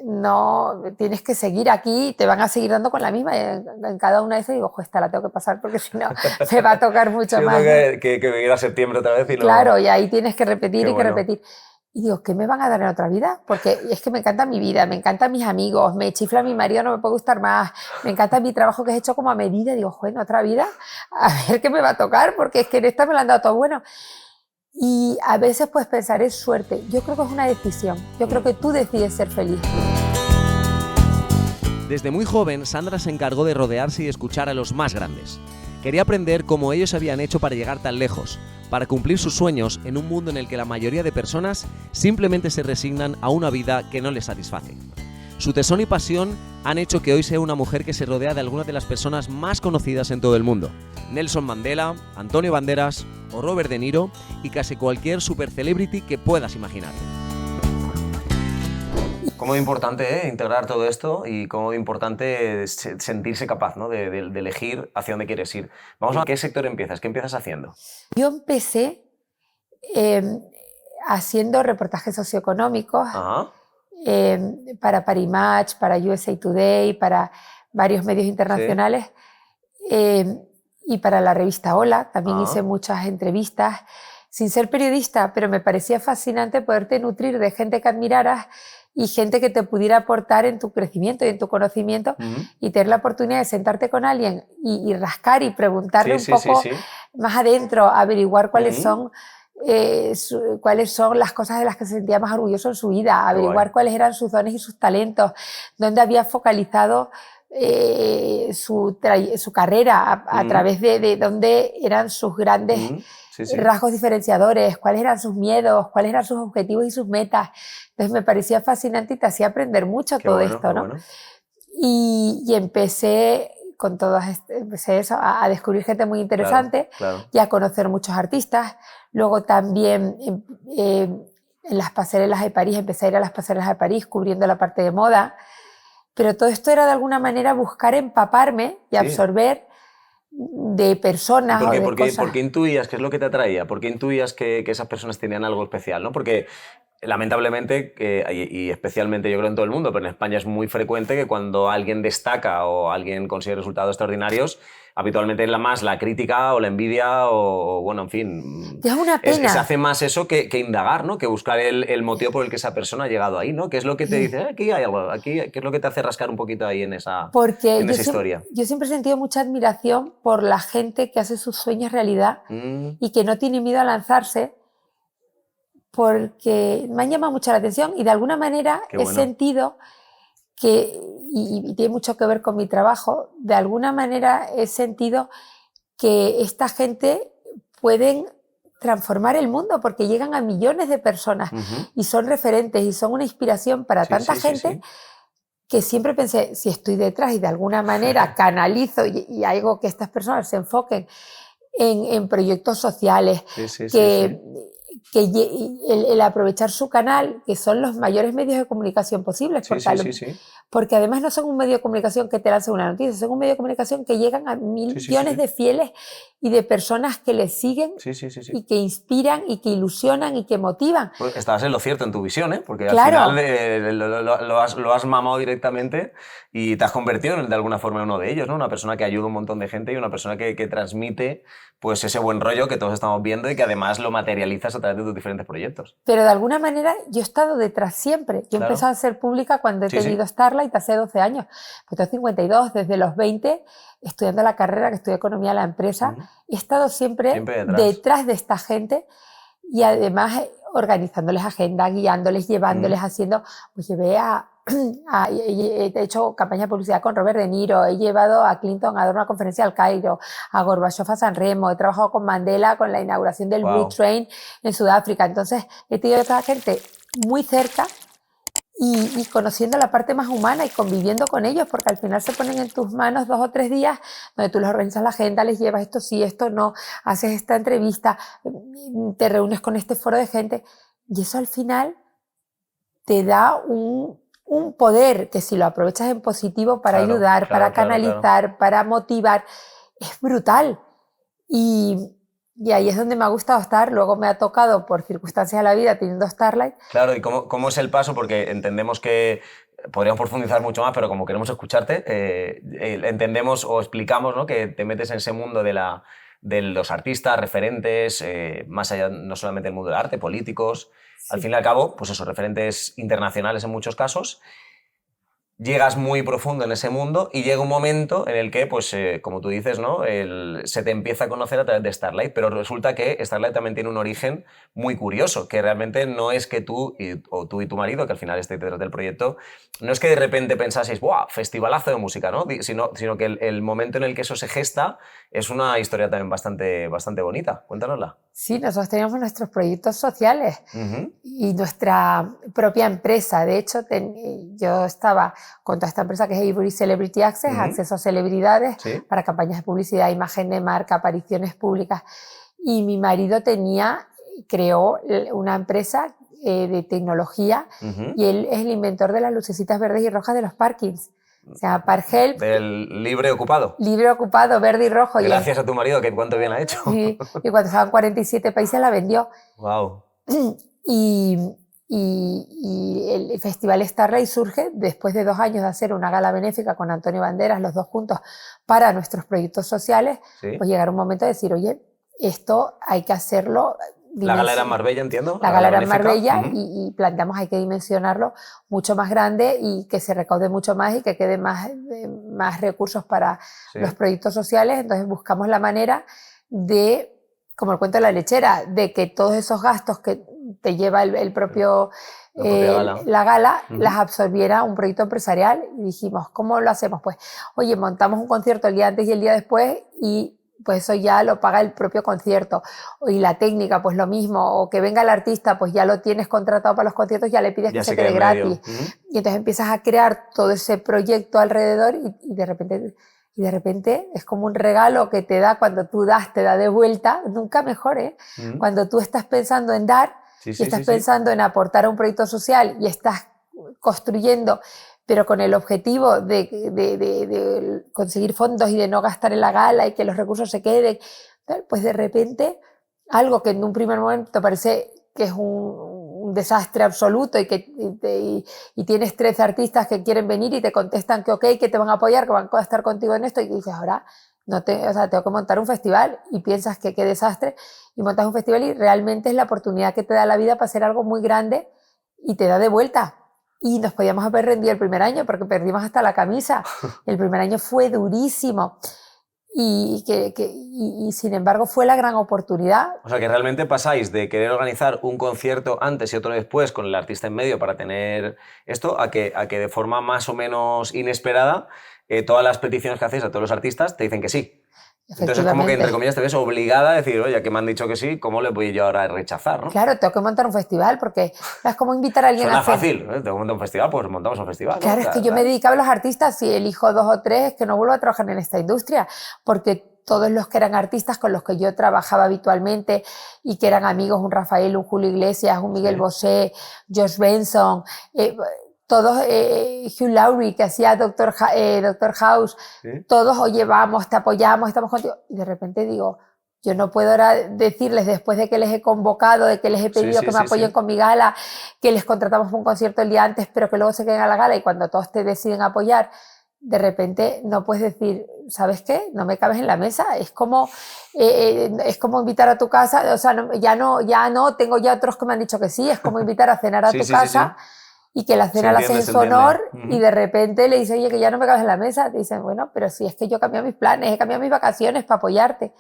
no tienes que seguir aquí, te van a seguir dando con la misma. En cada una de esas digo, ojo, esta la tengo que pasar porque si no me va a tocar mucho más. Que venir a septiembre otra vez y no... Claro, y ahí tienes que repetir y que repetir. Y digo, ¿qué me van a dar en otra vida? Porque es que me encanta mi vida, me encantan mis amigos, me chifla mi marido, no me puede gustar más, me encanta mi trabajo que es hecho como a medida. Digo, joder, en otra vida, a ver qué me va a tocar, porque es que en esta me lo han dado todo bueno. Y a veces puedes pensar, es suerte. Yo creo que es una decisión. Yo creo que tú decides ser feliz. Desde muy joven, Sandra se encargó de rodearse y escuchar a los más grandes. Quería aprender cómo ellos habían hecho para llegar tan lejos, para cumplir sus sueños en un mundo en el que la mayoría de personas simplemente se resignan a una vida que no les satisface. Su tesón y pasión han hecho que hoy sea una mujer que se rodea de algunas de las personas más conocidas en todo el mundo. Nelson Mandela, Antonio Banderas o Robert De Niro y casi cualquier super celebrity que puedas imaginar. Cómo de importante integrar todo esto y cómo de importante sentirse capaz, ¿no? de elegir hacia dónde quieres ir. Vamos a qué sector empiezas, ¿qué empiezas haciendo? Yo empecé haciendo reportajes socioeconómicos para Parimatch, para USA Today, para varios medios internacionales y para la revista Hola. También hice muchas entrevistas sin ser periodista, pero me parecía fascinante poderte nutrir de gente que admiraras y gente que te pudiera aportar en tu crecimiento y en tu conocimiento y tener la oportunidad de sentarte con alguien y rascar y preguntarle un poco más adentro, averiguar cuáles son las cosas de las que se sentía más orgulloso en su vida, averiguar cuáles eran sus dones y sus talentos, dónde había focalizado su carrera, a través de dónde eran sus grandes Sí, sí. rasgos diferenciadores, cuáles eran sus miedos, cuáles eran sus objetivos y sus metas. Entonces me parecía fascinante y te hacía aprender mucho Qué todo bueno, esto, qué ¿no? bueno. Y empecé con empecé eso, a descubrir gente muy interesante Claro. y a conocer muchos artistas. Luego también en las pasarelas de París, empecé a ir a las pasarelas de París cubriendo la parte de moda, pero todo esto era de alguna manera buscar empaparme y absorber de personas o de cosas. ¿Por qué intuías qué es lo que te atraía? ¿Por qué intuías que esas personas tenían algo especial, ¿no? Porque lamentablemente, y especialmente yo creo en todo el mundo, pero en España es muy frecuente que cuando alguien destaca o alguien consigue resultados extraordinarios, habitualmente es más la crítica o la envidia o bueno, en fin. Es una pena. Se hace más eso que indagar, ¿no? Que buscar el motivo por el que esa persona ha llegado ahí, ¿no? ¿Qué es lo que te dice? Aquí hay algo, ¿qué es lo que te hace rascar un poquito ahí en esa historia? Yo siempre he sentido mucha admiración por la gente que hace sus sueños realidad y que no tiene miedo a lanzarse, porque me han llamado mucho la atención y de alguna manera he sentido que, y tiene mucho que ver con mi trabajo, de alguna manera he sentido que esta gente pueden transformar el mundo porque llegan a millones de personas y son referentes y son una inspiración para tanta gente que siempre pensé, si estoy detrás y de alguna manera canalizo y hago que estas personas se enfoquen en proyectos sociales, que el aprovechar su canal, que son los mayores medios de comunicación posibles, porque además no son un medio de comunicación que te lance una noticia, son un medio de comunicación que llegan a millones de fieles y de personas que les siguen y que inspiran y que ilusionan y que motivan. Pues estabas en lo cierto en tu visión, ¿eh? Porque al final lo has mamado directamente y te has convertido de alguna forma en uno de ellos, ¿no? Una persona que ayuda a un montón de gente y una persona que transmite pues ese buen rollo que todos estamos viendo y que además lo materializas a través de tus diferentes proyectos. Pero de alguna manera yo he estado detrás siempre. Yo empecé a ser pública cuando he tenido Starlight hace 12 años. Pues tengo 52, desde los 20, estudiando la carrera que estudié Economía de la Empresa. He estado siempre detrás de esta gente y además organizándoles agenda, guiándoles, llevándoles, haciendo... Pues llevé he hecho campaña de publicidad con Robert De Niro, he llevado a Clinton a dar una conferencia al Cairo, a Gorbachev a San Remo, he trabajado con Mandela con la inauguración del Blue Train en Sudáfrica. Entonces he tenido a toda gente muy cerca y conociendo la parte más humana y conviviendo con ellos, porque al final se ponen en tus manos 2 o 3 días donde tú les organizas la agenda, les llevas esto sí, esto no, haces esta entrevista, te reúnes con este foro de gente y eso al final te da un poder que si lo aprovechas en positivo para ayudar, para canalizar, para motivar, es brutal. Y ahí es donde me ha gustado estar. Luego me ha tocado, por circunstancias de la vida, teniendo Starlight. Claro, ¿y cómo es el paso? Porque entendemos que podríamos profundizar mucho más, pero como queremos escucharte, entendemos o explicamos, ¿no? Que te metes en ese mundo de los artistas, referentes, más allá no solamente del mundo del arte, políticos. Al fin y al cabo, pues esos referentes internacionales en muchos casos, llegas muy profundo en ese mundo y llega un momento en el que, pues, como tú dices, ¿no? Se te empieza a conocer a través de Starlight, pero resulta que Starlight también tiene un origen muy curioso, que realmente no es que tú y tu marido, que al final estáis detrás del proyecto, no es que de repente pensaseis, ¡buah! Festivalazo de música, ¿no? Sino que el momento en el que eso se gesta es una historia también bastante bonita. Cuéntanosla. Sí, nosotros teníamos nuestros proyectos sociales y nuestra propia empresa. De hecho, yo estaba con toda esta empresa que es Avery Celebrity Access, acceso a celebridades para campañas de publicidad, imagen de marca, apariciones públicas. Y mi marido creó una empresa de tecnología y él es el inventor de las lucecitas verdes y rojas de los parkings. O sea, Parhelp. Del libre ocupado. Libre ocupado, verde y rojo. Gracias a tu marido, que cuánto bien ha hecho. Y cuando estaban 47 países la vendió. Wow. Y el Festival Starlight surge después de 2 años de hacer una gala benéfica con Antonio Banderas, los dos juntos, para nuestros proyectos sociales. Pues llegar un momento de decir, oye, esto hay que hacerlo. La gala era en Marbella, entiendo. La gala era en Marbella y planteamos hay que dimensionarlo mucho más grande y que se recaude mucho más y que quede más recursos para los proyectos sociales. Entonces buscamos la manera de, como el cuento de la lechera, de que todos esos gastos que te lleva el propio la gala las absorbiera un proyecto empresarial y dijimos, ¿cómo lo hacemos? Pues, oye, montamos un concierto el día antes y el día después y pues eso ya lo paga el propio concierto. Y la técnica, pues lo mismo, o que venga el artista, pues ya lo tienes contratado para los conciertos, ya le pides que se quede gratis. Y entonces empiezas a crear todo ese proyecto alrededor y de repente es como un regalo que te da cuando tú das, te da de vuelta, nunca mejor, ¿eh? Cuando tú estás pensando en dar y estás pensando en aportar a un proyecto social y estás construyendo, pero con el objetivo de conseguir fondos y de no gastar en la gala y que los recursos se queden, pues de repente algo que en un primer momento parece que es un desastre absoluto y tienes 13 artistas que quieren venir y te contestan que ok, que te van a apoyar, que van a estar contigo en esto, y dices, ahora tengo que montar un festival, y piensas que qué desastre, y montas un festival y realmente es la oportunidad que te da la vida para hacer algo muy grande y te da de vuelta. Y nos podíamos haber rendido el primer año porque perdimos hasta la camisa. El primer año fue durísimo. Y sin embargo fue la gran oportunidad. O sea que realmente pasáis de querer organizar un concierto antes y otro después con el artista en medio para tener esto a que de forma más o menos inesperada todas las peticiones que hacéis a todos los artistas te dicen que sí. Entonces es como que, entre comillas, te ves obligada a decir, oye, que me han dicho que sí, ¿cómo le voy yo ahora a rechazar? ¿no? Claro, tengo que montar un festival porque es como invitar a alguien a hacer... fácil, ¿eh? Tengo que montar un festival, pues montamos un festival. ¿no? Claro, es que yo me dedicaba a los artistas y elijo 2 o 3 que no vuelvo a trabajar en esta industria, porque todos los que eran artistas con los que yo trabajaba habitualmente y que eran amigos, un Rafael, un Julio Iglesias, un Miguel Bosé, Josh Benson... todos, Hugh Laurie, que hacía Doctor House, todos, oye, vamos, te apoyamos, estamos contigo. Y de repente digo, yo no puedo ahora decirles, después de que les he convocado, de que les he pedido que me apoyen con mi gala, que les contratamos para un concierto el día antes, pero que luego se queden a la gala, y cuando todos te deciden apoyar, de repente no puedes decir, ¿sabes qué? No me cabes en la mesa. Es como invitar a tu casa, o sea, ya no, tengo ya otros que me han dicho que sí, es como invitar a cenar a tu casa. Y que la cena la haces en su honor y de repente le dices, oye, que ya no me cabes en la mesa. Te dicen, bueno, pero si es que yo he cambiado mis planes, he cambiado mis vacaciones para apoyarte.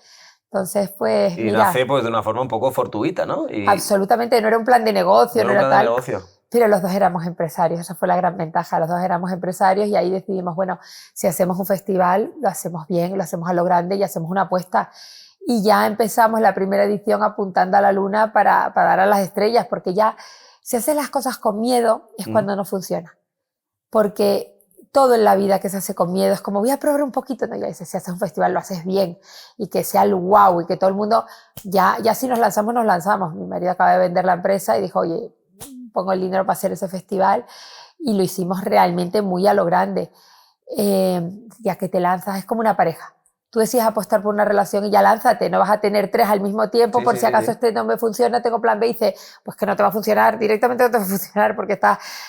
Entonces, pues, y nace pues de una forma un poco fortuita, ¿no? Absolutamente, no era un plan de negocio, no era tal. Negocio. Pero los dos éramos empresarios, esa fue la gran ventaja. Los dos éramos empresarios y ahí decidimos, bueno, si hacemos un festival, lo hacemos bien, lo hacemos a lo grande y hacemos una apuesta. Y ya empezamos la primera edición apuntando a la luna para dar a las estrellas, porque ya... Si haces las cosas con miedo es cuando no funciona, porque todo en la vida que se hace con miedo es como voy a probar un poquito, no, ya dices, si haces un festival lo haces bien y que sea el wow y que todo el mundo, ya si nos lanzamos, nos lanzamos. Mi marido acaba de vender la empresa y dijo, oye, pongo el dinero para hacer ese festival, y lo hicimos realmente muy a lo grande. Ya que te lanzas, es como una pareja. Tú decides apostar por una relación y ya lánzate, no vas a tener 3 al mismo tiempo por si acaso este no me funciona, tengo plan B, y dices, pues que no te va a funcionar, directamente no te va a funcionar porque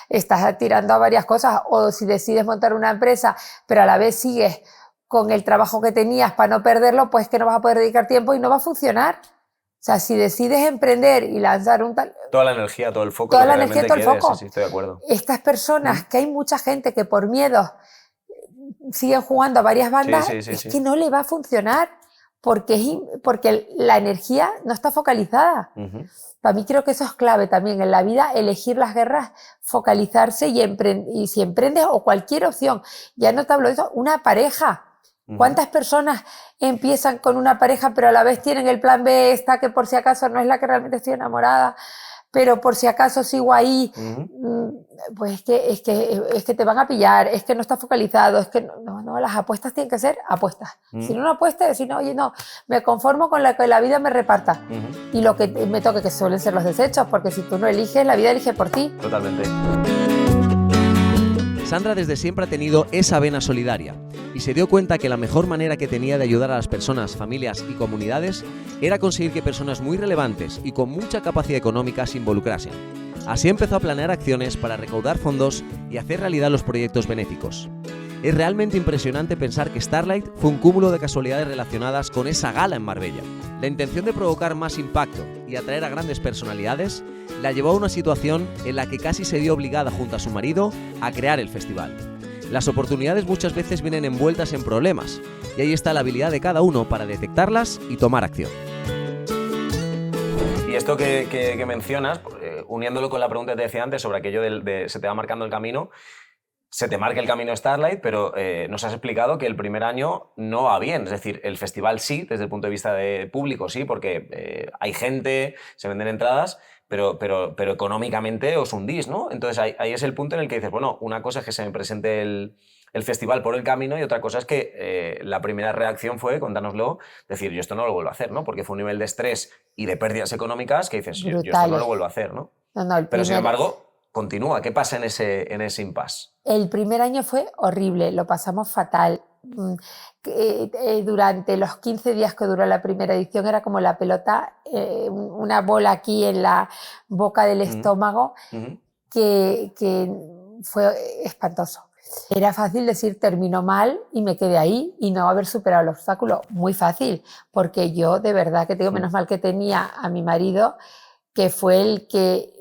estás tirando a varias cosas. O si decides montar una empresa, pero a la vez sigues con el trabajo que tenías para no perderlo, pues que no vas a poder dedicar tiempo y no va a funcionar. O sea, si decides emprender y lanzar un tal... Toda la energía, todo el foco. Toda la energía, todo el foco. Sí, estoy de acuerdo. Estas personas, que hay mucha gente que por miedo siguen jugando a varias bandas, que no le va a funcionar porque la energía no está focalizada. Para mí creo que eso es clave también en la vida, elegir las guerras, focalizarse y si emprendes o cualquier opción, ya no te hablo de eso, una pareja. ¿Cuántas personas empiezan con una pareja pero a la vez tienen el plan B, esta que por si acaso no es la que realmente estoy enamorada, pero por si acaso sigo ahí? Pues es que te van a pillar, es que no está focalizado, es que no, las apuestas tienen que ser apuestas. Si no apuestas, decir, no, oye, no, me conformo con la que la vida me reparta. Y lo que me toque, que suelen ser los desechos, porque si tú no eliges, la vida elige por ti. Totalmente. Sandra desde siempre ha tenido esa vena solidaria y se dio cuenta que la mejor manera que tenía de ayudar a las personas, familias y comunidades era conseguir que personas muy relevantes y con mucha capacidad económica se involucrasen. Así empezó a planear acciones para recaudar fondos y hacer realidad los proyectos benéficos. Es realmente impresionante pensar que Starlight fue un cúmulo de casualidades relacionadas con esa gala en Marbella. La intención de provocar más impacto y atraer a grandes personalidades la llevó a una situación en la que casi se vio obligada junto a su marido a crear el festival. Las oportunidades muchas veces vienen envueltas en problemas y ahí está la habilidad de cada uno para detectarlas y tomar acción. Y esto que mencionas, uniéndolo con la pregunta que te decía antes sobre aquello de se te va marcando el camino, se te marque el camino Starlight, pero nos has explicado que el primer año no va bien. Es decir, el festival sí, desde el punto de vista de público sí, porque hay gente, se venden entradas, pero económicamente os hundís, ¿no? Entonces ahí es el punto en el que dices, bueno, una cosa es que se me presente el festival por el camino y otra cosa es que la primera reacción fue, contárnoslo, decir, yo esto no lo vuelvo a hacer, ¿no? Porque fue un nivel de estrés y de pérdidas económicas que dices, yo esto no lo vuelvo a hacer, ¿no? No, Pero sin embargo, continúa. ¿Qué pasa en ese impasse? El primer año fue horrible, lo pasamos fatal. Durante los 15 días que duró la primera edición era como la pelota, una bola aquí en la boca del estómago, que fue espantoso. Era fácil decir terminó mal y me quedé ahí y no haber superado el obstáculo. Muy fácil, porque yo de verdad que tengo, menos mal que tenía a mi marido, que fue el que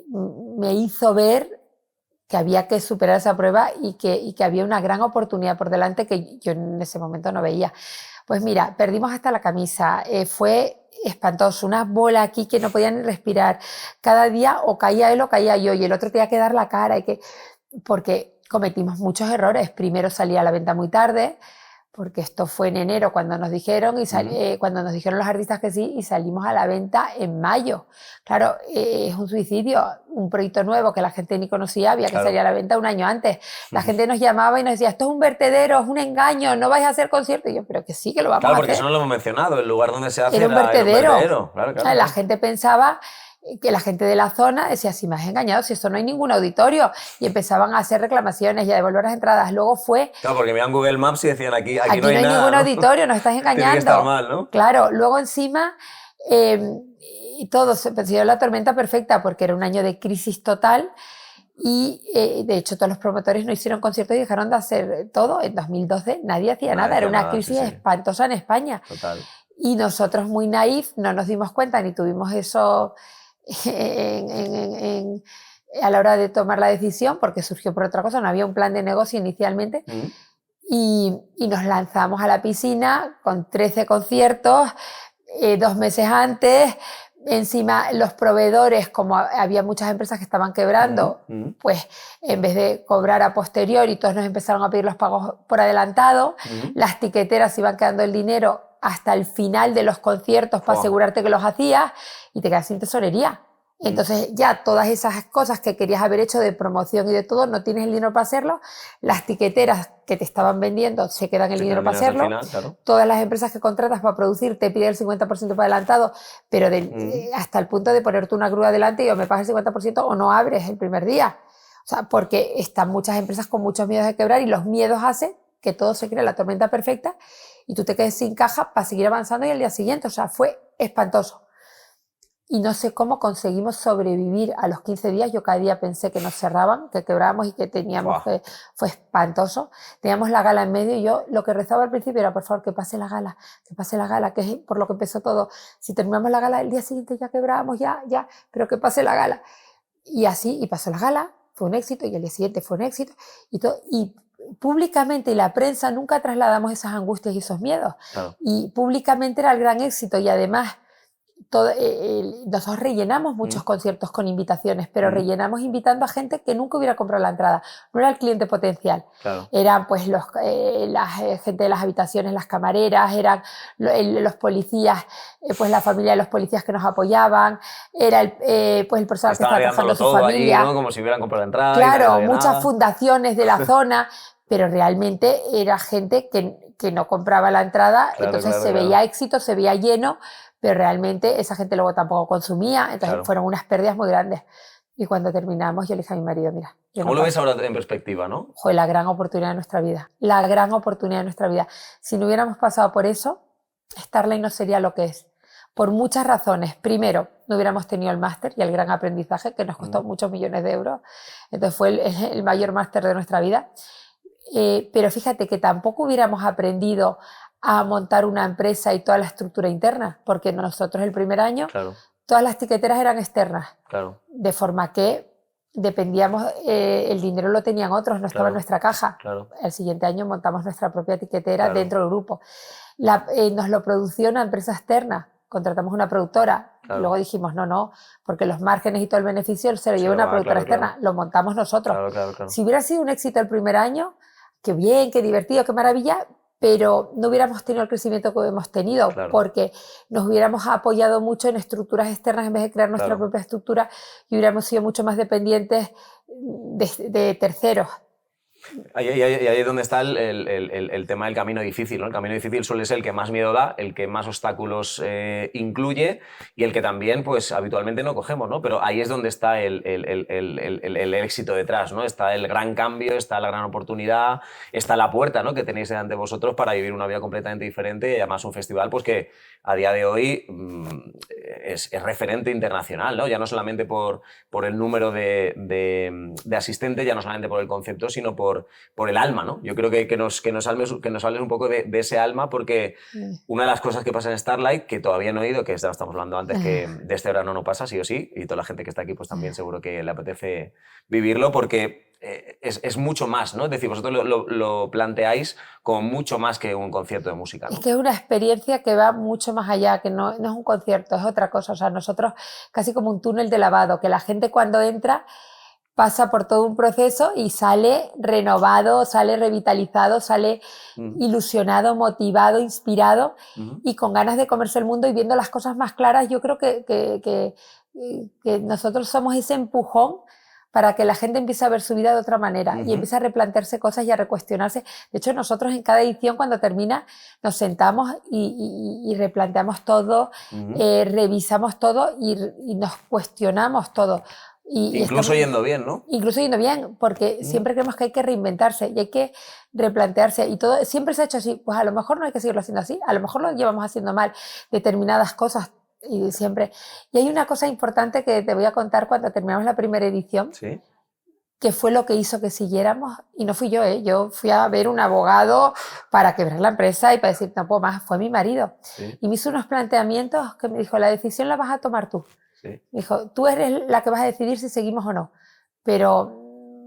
me hizo ver que había que superar esa prueba y que había una gran oportunidad por delante que yo en ese momento no veía. Pues mira, perdimos hasta la camisa, fue espantoso, una bola aquí que no podía ni respirar. Cada día o caía él o caía yo y el otro tenía que dar la cara, porque cometimos muchos errores. Primero salía a la venta muy tarde, porque esto fue en enero cuando nos dijeron, cuando nos dijeron los artistas que sí, y salimos a la venta en mayo. Claro, es un suicidio, un proyecto nuevo que la gente ni conocía, había que salir a la venta un año antes. La gente nos llamaba y nos decía, esto es un vertedero, es un engaño, no vais a hacer concierto. Y yo, pero que sí, que lo vamos a hacer. Claro, porque eso no lo hemos mencionado, el lugar donde se hace era un vertedero. Claro. La gente pensaba que la gente de la zona decía, si me has engañado, si esto no hay ningún auditorio, y empezaban a hacer reclamaciones y a devolver las entradas. Luego fue... Claro, porque miran Google Maps y decían, aquí no hay nada, ningún ¿no? auditorio, nos estás engañando. Tiene que estar mal, ¿no? Claro, luego encima, y todo se pensó la tormenta perfecta, porque era un año de crisis total, y de hecho todos los promotores no hicieron conciertos y dejaron de hacer todo. En 2012 nadie hacía nada, era una crisis espantosa en España. Total. Y nosotros muy naif no nos dimos cuenta ni tuvimos eso a la hora de tomar la decisión, porque surgió por otra cosa, no había un plan de negocio inicialmente, y nos lanzamos a la piscina con 13 conciertos, 2 meses antes. Encima los proveedores, como había muchas empresas que estaban quebrando, pues en vez de cobrar a posteriori, todos nos empezaron a pedir los pagos por adelantado, las tiqueteras iban quedando el dinero hasta el final de los conciertos para asegurarte que los hacías y te quedas sin tesorería. Entonces ya todas esas cosas que querías haber hecho de promoción y de todo, no tienes el dinero para hacerlo, las tiqueteras que te estaban vendiendo se quedan el dinero para hacerlo, final, claro. Todas las empresas que contratas para producir te piden el 50% para adelantado, pero hasta el punto de ponerte una grúa delante y o me pagas el 50% o no abres el primer día. O sea, porque están muchas empresas con muchos miedos de quebrar y los miedos hacen que todo se cree la tormenta perfecta y tú te quedes sin caja para seguir avanzando y al día siguiente, o sea, fue espantoso. Y no sé cómo conseguimos sobrevivir a los 15 días. Yo cada día pensé que nos cerraban, que quebrábamos y que teníamos que... Fue espantoso. Teníamos la gala en medio y yo lo que rezaba al principio era, por favor, que pase la gala, que es por lo que empezó todo. Si terminamos la gala, el día siguiente ya quebrábamos, ya, pero que pase la gala. Y así, y pasó la gala, fue un éxito, y el día siguiente fue un éxito, y todo. Y públicamente y la prensa nunca trasladamos esas angustias y esos miedos. Claro. Y públicamente era el gran éxito y además... nosotros rellenamos muchos conciertos con invitaciones, pero rellenamos invitando a gente que nunca hubiera comprado la entrada. No era el cliente potencial. Claro. Eran pues la gente de las habitaciones, las camareras, eran los policías, pues la familia de los policías que nos apoyaban, era el personal que estaba trabajando su familia. Allí, ¿no? Como si hubieran comprado la entrada. Claro, muchas fundaciones de la zona, pero realmente era gente que no compraba la entrada, claro, entonces se veía éxito, se veía lleno, pero realmente esa gente luego tampoco consumía, entonces fueron unas pérdidas muy grandes. Y cuando terminamos, yo le dije a mi marido, mira... ¿Cómo lo ves ahora en perspectiva, no? Fue la gran oportunidad de nuestra vida, la gran oportunidad de nuestra vida. Si no hubiéramos pasado por eso, Starlight no sería lo que es. Por muchas razones. Primero, no hubiéramos tenido el máster y el gran aprendizaje, que nos costó muchos millones de euros. Entonces fue el mayor máster de nuestra vida. Pero fíjate que tampoco hubiéramos aprendido a montar una empresa y toda la estructura interna, porque nosotros el primer año, todas las tiqueteras eran externas, de forma que dependíamos, el dinero lo tenían otros, no estaba en nuestra caja. El siguiente año montamos nuestra propia tiquetera dentro del grupo. Nos lo produció una empresa externa, contratamos una productora, Claro. Luego dijimos, no, porque los márgenes y todo el beneficio se lo lleva una productora externa, lo montamos nosotros. Claro. Si hubiera sido un éxito el primer año, qué bien, qué divertido, qué maravilla, pero no hubiéramos tenido el crecimiento que hemos tenido, porque nos hubiéramos apoyado mucho en estructuras externas en vez de crear nuestra propia estructura y hubiéramos sido mucho más dependientes de terceros. Ahí es donde está el tema del camino difícil, ¿no? El camino difícil suele ser el que más miedo da, el que más obstáculos incluye y el que también pues, habitualmente no cogemos, ¿no? Pero ahí es donde está el éxito detrás, ¿no? Está el gran cambio, está la gran oportunidad, está la puerta, ¿no? Que tenéis delante de vosotros para vivir una vida completamente diferente y además un festival pues, que a día de hoy es referente internacional, ¿no? Ya no solamente por el número de asistentes, ya no solamente por el concepto, sino por el alma, ¿no? Yo creo que nos hables un poco de ese alma, porque una de las cosas que pasa en Starlight, que todavía no he ido, que estamos hablando antes, que de este verano no pasa, sí o sí, y toda la gente que está aquí pues también seguro que le apetece vivirlo, porque es mucho más, ¿no? Es decir, vosotros lo planteáis como mucho más que un concierto de música, ¿no? Es que es una experiencia que va mucho más allá, que no es un concierto, es otra cosa. O sea, nosotros casi como un túnel de lavado, que la gente cuando entra pasa por todo un proceso y sale renovado, sale revitalizado, sale ilusionado, motivado, inspirado y con ganas de comerse el mundo y viendo las cosas más claras. Yo creo que nosotros somos ese empujón para que la gente empiece a ver su vida de otra manera y empiece a replantearse cosas y a recuestionarse. De hecho, nosotros en cada edición, cuando termina, nos sentamos y replanteamos todo, revisamos todo y nos cuestionamos todo. Incluso yendo bien, ¿no? Incluso yendo bien, porque siempre creemos que hay que reinventarse y hay que replantearse y todo. Siempre se ha hecho así, pues a lo mejor no hay que seguirlo haciendo así, a lo mejor lo llevamos haciendo mal determinadas cosas y siempre. Y hay una cosa importante que te voy a contar cuando terminamos la primera edición, que fue lo que hizo que siguiéramos, y no fui yo, yo fui a ver un abogado para quebrar la empresa y para decir, no puedo más, fue mi marido. Y me hizo unos planteamientos que me dijo, la decisión la vas a tomar tú. Me dijo, tú eres la que vas a decidir si seguimos o no, pero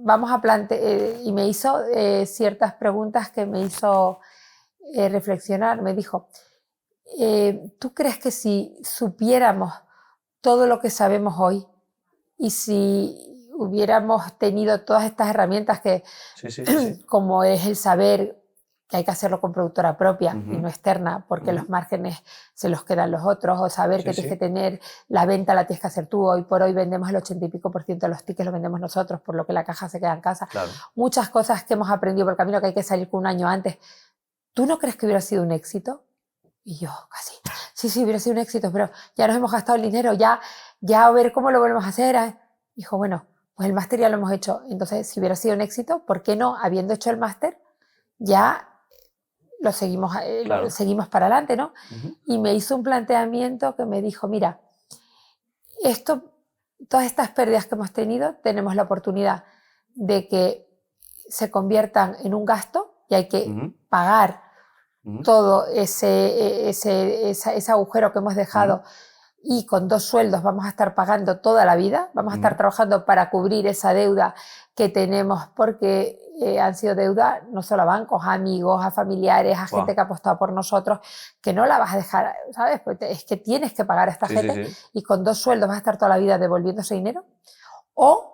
vamos a plantear, y me hizo ciertas preguntas que me hizo reflexionar. Me dijo, ¿tú crees que si supiéramos todo lo que sabemos hoy y si hubiéramos tenido todas estas herramientas que, como es el saber que hay que hacerlo con productora propia y no externa, porque los márgenes se los quedan los otros, o saber que tienes que tener la venta, la tienes que hacer tú? Hoy por hoy vendemos el 80 y pico % de los tickets, los vendemos nosotros, por lo que la caja se queda en casa. Muchas cosas que hemos aprendido por el camino, que hay que salir con un año antes. ¿Tú no crees que hubiera sido un éxito? Y yo, casi, sí, hubiera sido un éxito, pero ya nos hemos gastado el dinero, ya a ver cómo lo volvemos a hacer. Dijo, bueno, pues el máster ya lo hemos hecho, entonces si hubiera sido un éxito, ¿por qué no, habiendo hecho el máster, ya lo seguimos para adelante, ¿no? Y me hizo un planteamiento que me dijo, mira, todas estas pérdidas que hemos tenido, tenemos la oportunidad de que se conviertan en un gasto y hay que pagar todo ese agujero que hemos dejado, y con 2 sueldos vamos a estar pagando toda la vida, vamos a estar trabajando para cubrir esa deuda que tenemos, porque han sido deuda no solo a bancos, a amigos, a familiares, a gente que ha apostado por nosotros, que no la vas a dejar, ¿sabes? Pues es que tienes que pagar a esta gente y con 2 sueldos vas a estar toda la vida devolviendo ese dinero. O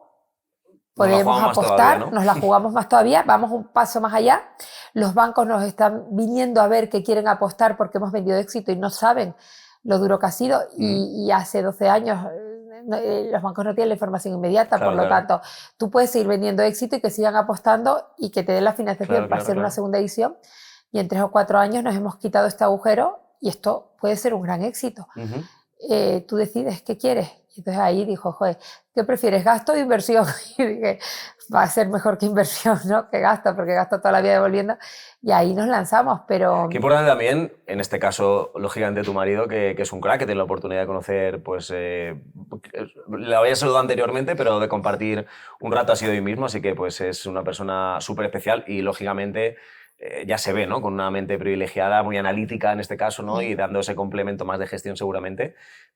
podemos apostar, todavía, ¿no? Nos la jugamos más todavía, vamos un paso más allá. Los bancos nos están viniendo a ver que quieren apostar porque hemos vendido éxito y no saben lo duro que ha sido, y hace 12 años los bancos no tienen la información inmediata, por lo tanto, tú puedes seguir vendiendo éxito y que sigan apostando y que te den la financiación para hacer una segunda edición, y en 3 o 4 años nos hemos quitado este agujero y esto puede ser un gran éxito. Tú decides qué quieres. Y entonces ahí dijo, joder, ¿qué prefieres, gasto o inversión? Y dije, va a ser mejor que inversión, ¿no? Que gasto, porque gasto toda la vida devolviendo. Y ahí nos lanzamos, pero... Qué importante también, en este caso, lógicamente, tu marido, que es un crack, que tiene la oportunidad de conocer, pues, la había saludado anteriormente, pero de compartir un rato ha sido hoy mismo, así que pues es una persona súper especial y, lógicamente, ya se ve, ¿no? Con una mente privilegiada, muy analítica en este caso, ¿no? Y dando ese complemento más de gestión seguramente,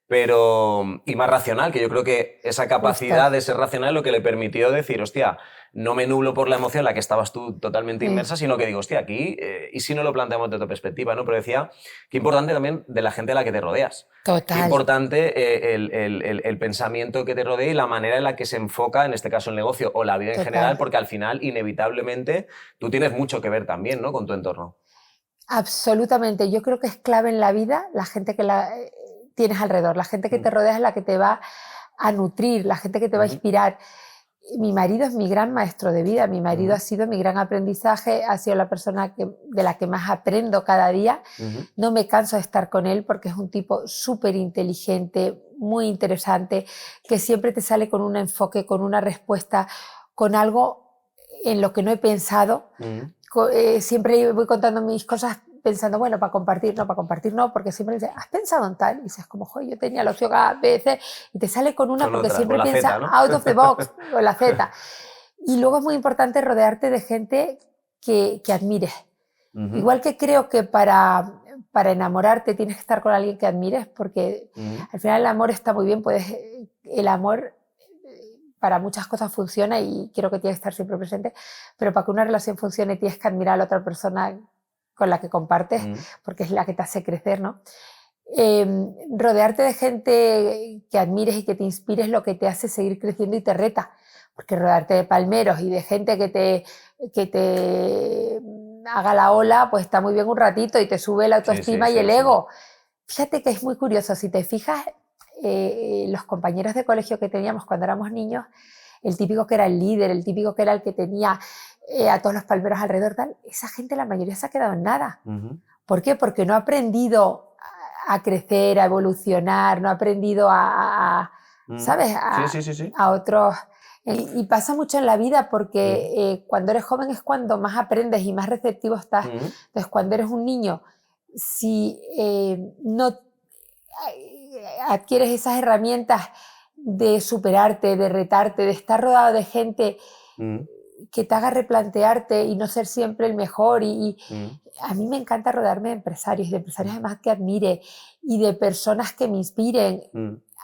pero y más racional, que yo creo que esa capacidad de ser racional es lo que le permitió decir, hostia, no me nublo por la emoción en la que estabas tú totalmente inmersa, sino que digo, hostia, aquí, y si no lo planteamos desde otra perspectiva, ¿no? Pero decía, qué importante también de la gente a la que te rodeas. Total. Qué importante el pensamiento que te rodea y la manera en la que se enfoca, en este caso, el negocio o la vida en general, porque al final, inevitablemente, tú tienes mucho que ver también, ¿no? Con tu entorno. Absolutamente. Yo creo que es clave en la vida la gente que tienes alrededor, la gente que te rodea es la que te va a nutrir, la gente que te va a inspirar. Mi marido es mi gran maestro de vida, mi marido ha sido mi gran aprendizaje, ha sido la persona de la que más aprendo cada día. No me canso de estar con él porque es un tipo súper inteligente, muy interesante, que siempre te sale con un enfoque, con una respuesta, con algo en lo que no he pensado. Siempre voy contando mis cosas pensando, bueno, para compartir no, porque siempre dice, ¿has pensado en tal? Y dices, como, joder, yo tenía la opción A, B, C, y te sale con una, porque siempre piensa Z, ¿no? Out of the box, o la Z. Y luego es muy importante rodearte de gente que admires. Igual que creo que para enamorarte tienes que estar con alguien que admires, porque al final el amor está muy bien, el amor para muchas cosas funciona y creo que tiene que estar siempre presente, pero para que una relación funcione tienes que admirar a la otra persona con la que compartes, porque es la que te hace crecer, ¿no? Rodearte de gente que admires y que te inspire es lo que te hace seguir creciendo y te reta, porque rodearte de palmeros y de gente que te haga la ola, pues está muy bien un ratito y te sube la autoestima y el ego. Fíjate que es muy curioso, si te fijas, los compañeros de colegio que teníamos cuando éramos niños, el típico que era el líder, el típico que era el que tenía a todos los palmeros alrededor, tal, esa gente la mayoría se ha quedado en nada. ¿Por qué? Porque no ha aprendido a crecer, a evolucionar, no ha aprendido ¿sabes? A otros. Y pasa mucho en la vida porque cuando eres joven es cuando más aprendes y más receptivo estás. Entonces, cuando eres un niño, si no adquieres esas herramientas de superarte, de retarte, de estar rodeado de gente que te haga replantearte y no ser siempre el mejor. A mí me encanta rodearme de empresarios además que admire y de personas que me inspiren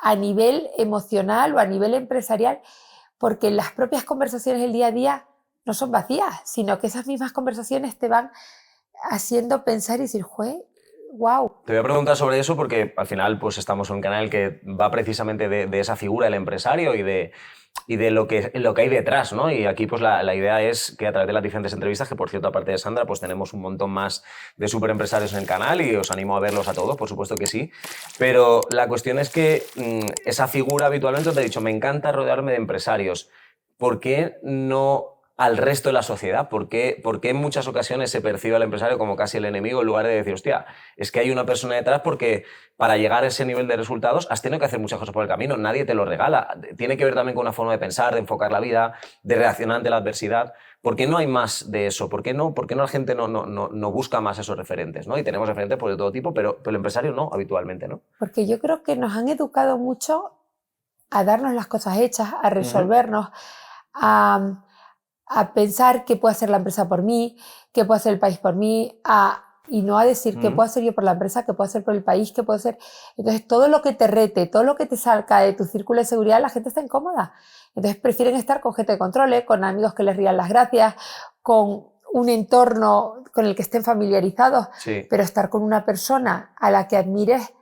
a nivel emocional o a nivel empresarial, porque las propias conversaciones del día a día no son vacías, sino que esas mismas conversaciones te van haciendo pensar y decir, wow. Te voy a preguntar sobre eso porque al final pues estamos en un canal que va precisamente de esa figura del empresario y de lo que hay detrás, ¿no? Y aquí pues la idea es que a través de las diferentes entrevistas, que por cierto aparte de Sandra pues tenemos un montón más de superempresarios en el canal y os animo a verlos a todos, por supuesto que sí, pero la cuestión es que esa figura habitualmente te he dicho, me encanta rodearme de empresarios. ¿Por qué no al resto de la sociedad? ¿Por qué en muchas ocasiones se percibe al empresario como casi el enemigo en lugar de decir, hostia, es que hay una persona detrás porque para llegar a ese nivel de resultados has tenido que hacer muchas cosas por el camino, nadie te lo regala. Tiene que ver también con una forma de pensar, de enfocar la vida, de reaccionar ante la adversidad. ¿Por qué no hay más de eso? ¿Por qué no la gente no busca más esos referentes, ¿no? Y tenemos referentes pues, de todo tipo, pero el empresario no, habitualmente, ¿no? Porque yo creo que nos han educado mucho a darnos las cosas hechas, a resolvernos, a pensar qué puede hacer la empresa por mí, qué puede hacer el país por mí, y no a decir qué puedo hacer yo por la empresa, qué puedo hacer por el país, qué puedo hacer. Entonces, todo lo que te rete, todo lo que te salga de tu círculo de seguridad, la gente está incómoda. Entonces, prefieren estar con gente de control, con amigos que les rían las gracias, con un entorno con el que estén familiarizados, pero estar con una persona a la que admires,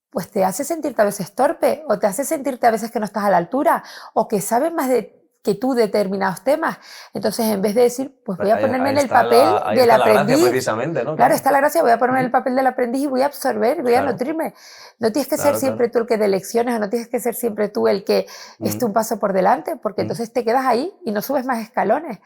pues te hace sentirte a veces torpe, o te hace sentirte a veces que no estás a la altura, o que sabes más que tú determinados temas. Entonces, en vez de decir, pues voy a ponerme en el papel del aprendiz. Precisamente, ¿no? Claro, está la gracia, voy a ponerme en el papel del aprendiz y voy a absorber, voy a nutrirme. No tienes que ser siempre tú el que dé lecciones, o no tienes que ser siempre tú el que esté un paso por delante, porque entonces te quedas ahí y no subes más escalones.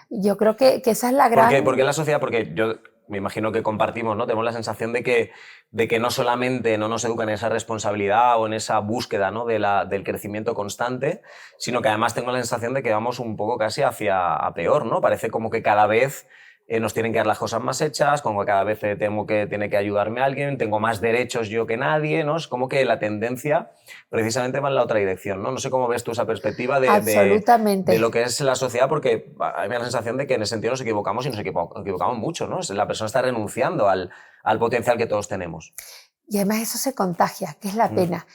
Yo creo que esa es la gran... ¿Por qué la sociedad? Porque yo me imagino que compartimos, ¿no? Tenemos la sensación de que no solamente no nos educan en esa responsabilidad o en esa búsqueda, ¿no? del crecimiento constante, sino que además tengo la sensación de que vamos un poco casi hacia peor, ¿no? Parece como que cada vez nos tienen que dar las cosas más hechas, como que cada vez tiene que ayudarme alguien, tengo más derechos yo que nadie, ¿no? Es como que la tendencia precisamente va en la otra dirección, ¿no? No sé cómo ves tú esa perspectiva de lo que es la sociedad, porque a mí me da la sensación de que en ese sentido nos equivocamos y nos equivocamos mucho, ¿no? La persona está renunciando al potencial que todos tenemos. Y además eso se contagia, que es la pena.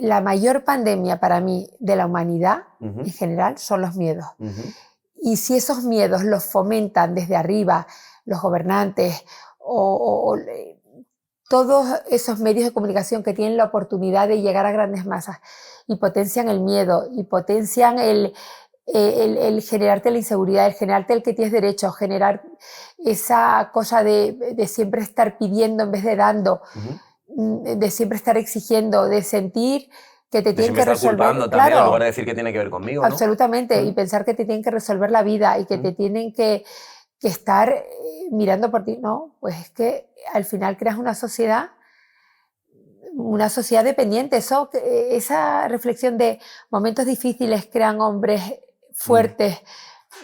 La mayor pandemia para mí de la humanidad en general son los miedos. Y si esos miedos los fomentan desde arriba los gobernantes o todos esos medios de comunicación que tienen la oportunidad de llegar a grandes masas y potencian el miedo y potencian el generarte la inseguridad, el generarte el que tienes derecho, generar esa cosa de siempre estar pidiendo en vez de dando, de siempre estar exigiendo, de sentir que te tienen que resolver. Culpando también, en lugar de decir que tiene que ver conmigo, ¿no? Absolutamente, y pensar que te tienen que resolver la vida y que te tienen que estar mirando por ti. No, pues es que al final creas una sociedad dependiente. Esa reflexión de momentos difíciles crean hombres fuertes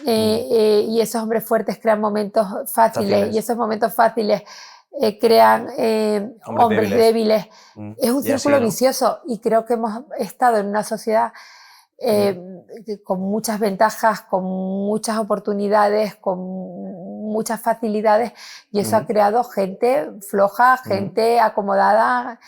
y esos hombres fuertes crean momentos fáciles y esos momentos fáciles crean hombres débiles. Es un círculo vicioso y creo que hemos estado en una sociedad con muchas ventajas, con muchas oportunidades, con muchas facilidades y eso ha creado gente floja, gente acomodada,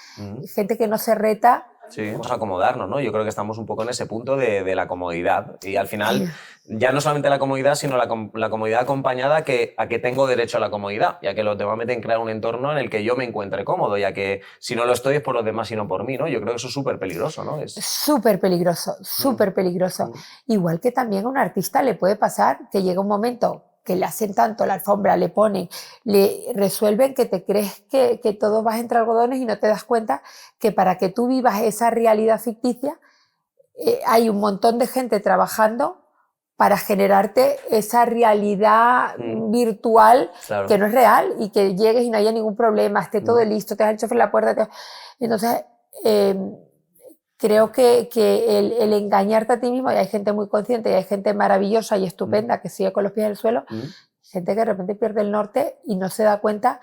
gente que no se reta. Sí, vamos a acomodarnos, ¿no? Yo creo que estamos un poco en ese punto de la comodidad y al final ya no solamente la comodidad, sino la comodidad acompañada a que tengo derecho a la comodidad, ya que los demás me tienen que crear un entorno en el que yo me encuentre cómodo, ya que si no lo estoy es por los demás y no por mí, ¿no? Yo creo que eso es súper peligroso, ¿no? Súper peligroso, súper peligroso. Igual que también a un artista le puede pasar que llega un momento que le hacen tanto la alfombra, le ponen, le resuelven que te crees que todo vas entre algodones y no te das cuenta que para que tú vivas esa realidad ficticia hay un montón de gente trabajando para generarte esa realidad virtual que no es real y que llegues y no haya ningún problema, esté todo listo, te has el chofer en la puerta. Entonces, creo que el engañarte a ti mismo, y hay gente muy consciente y hay gente maravillosa y estupenda que sigue con los pies en el suelo, gente que de repente pierde el norte y no se da cuenta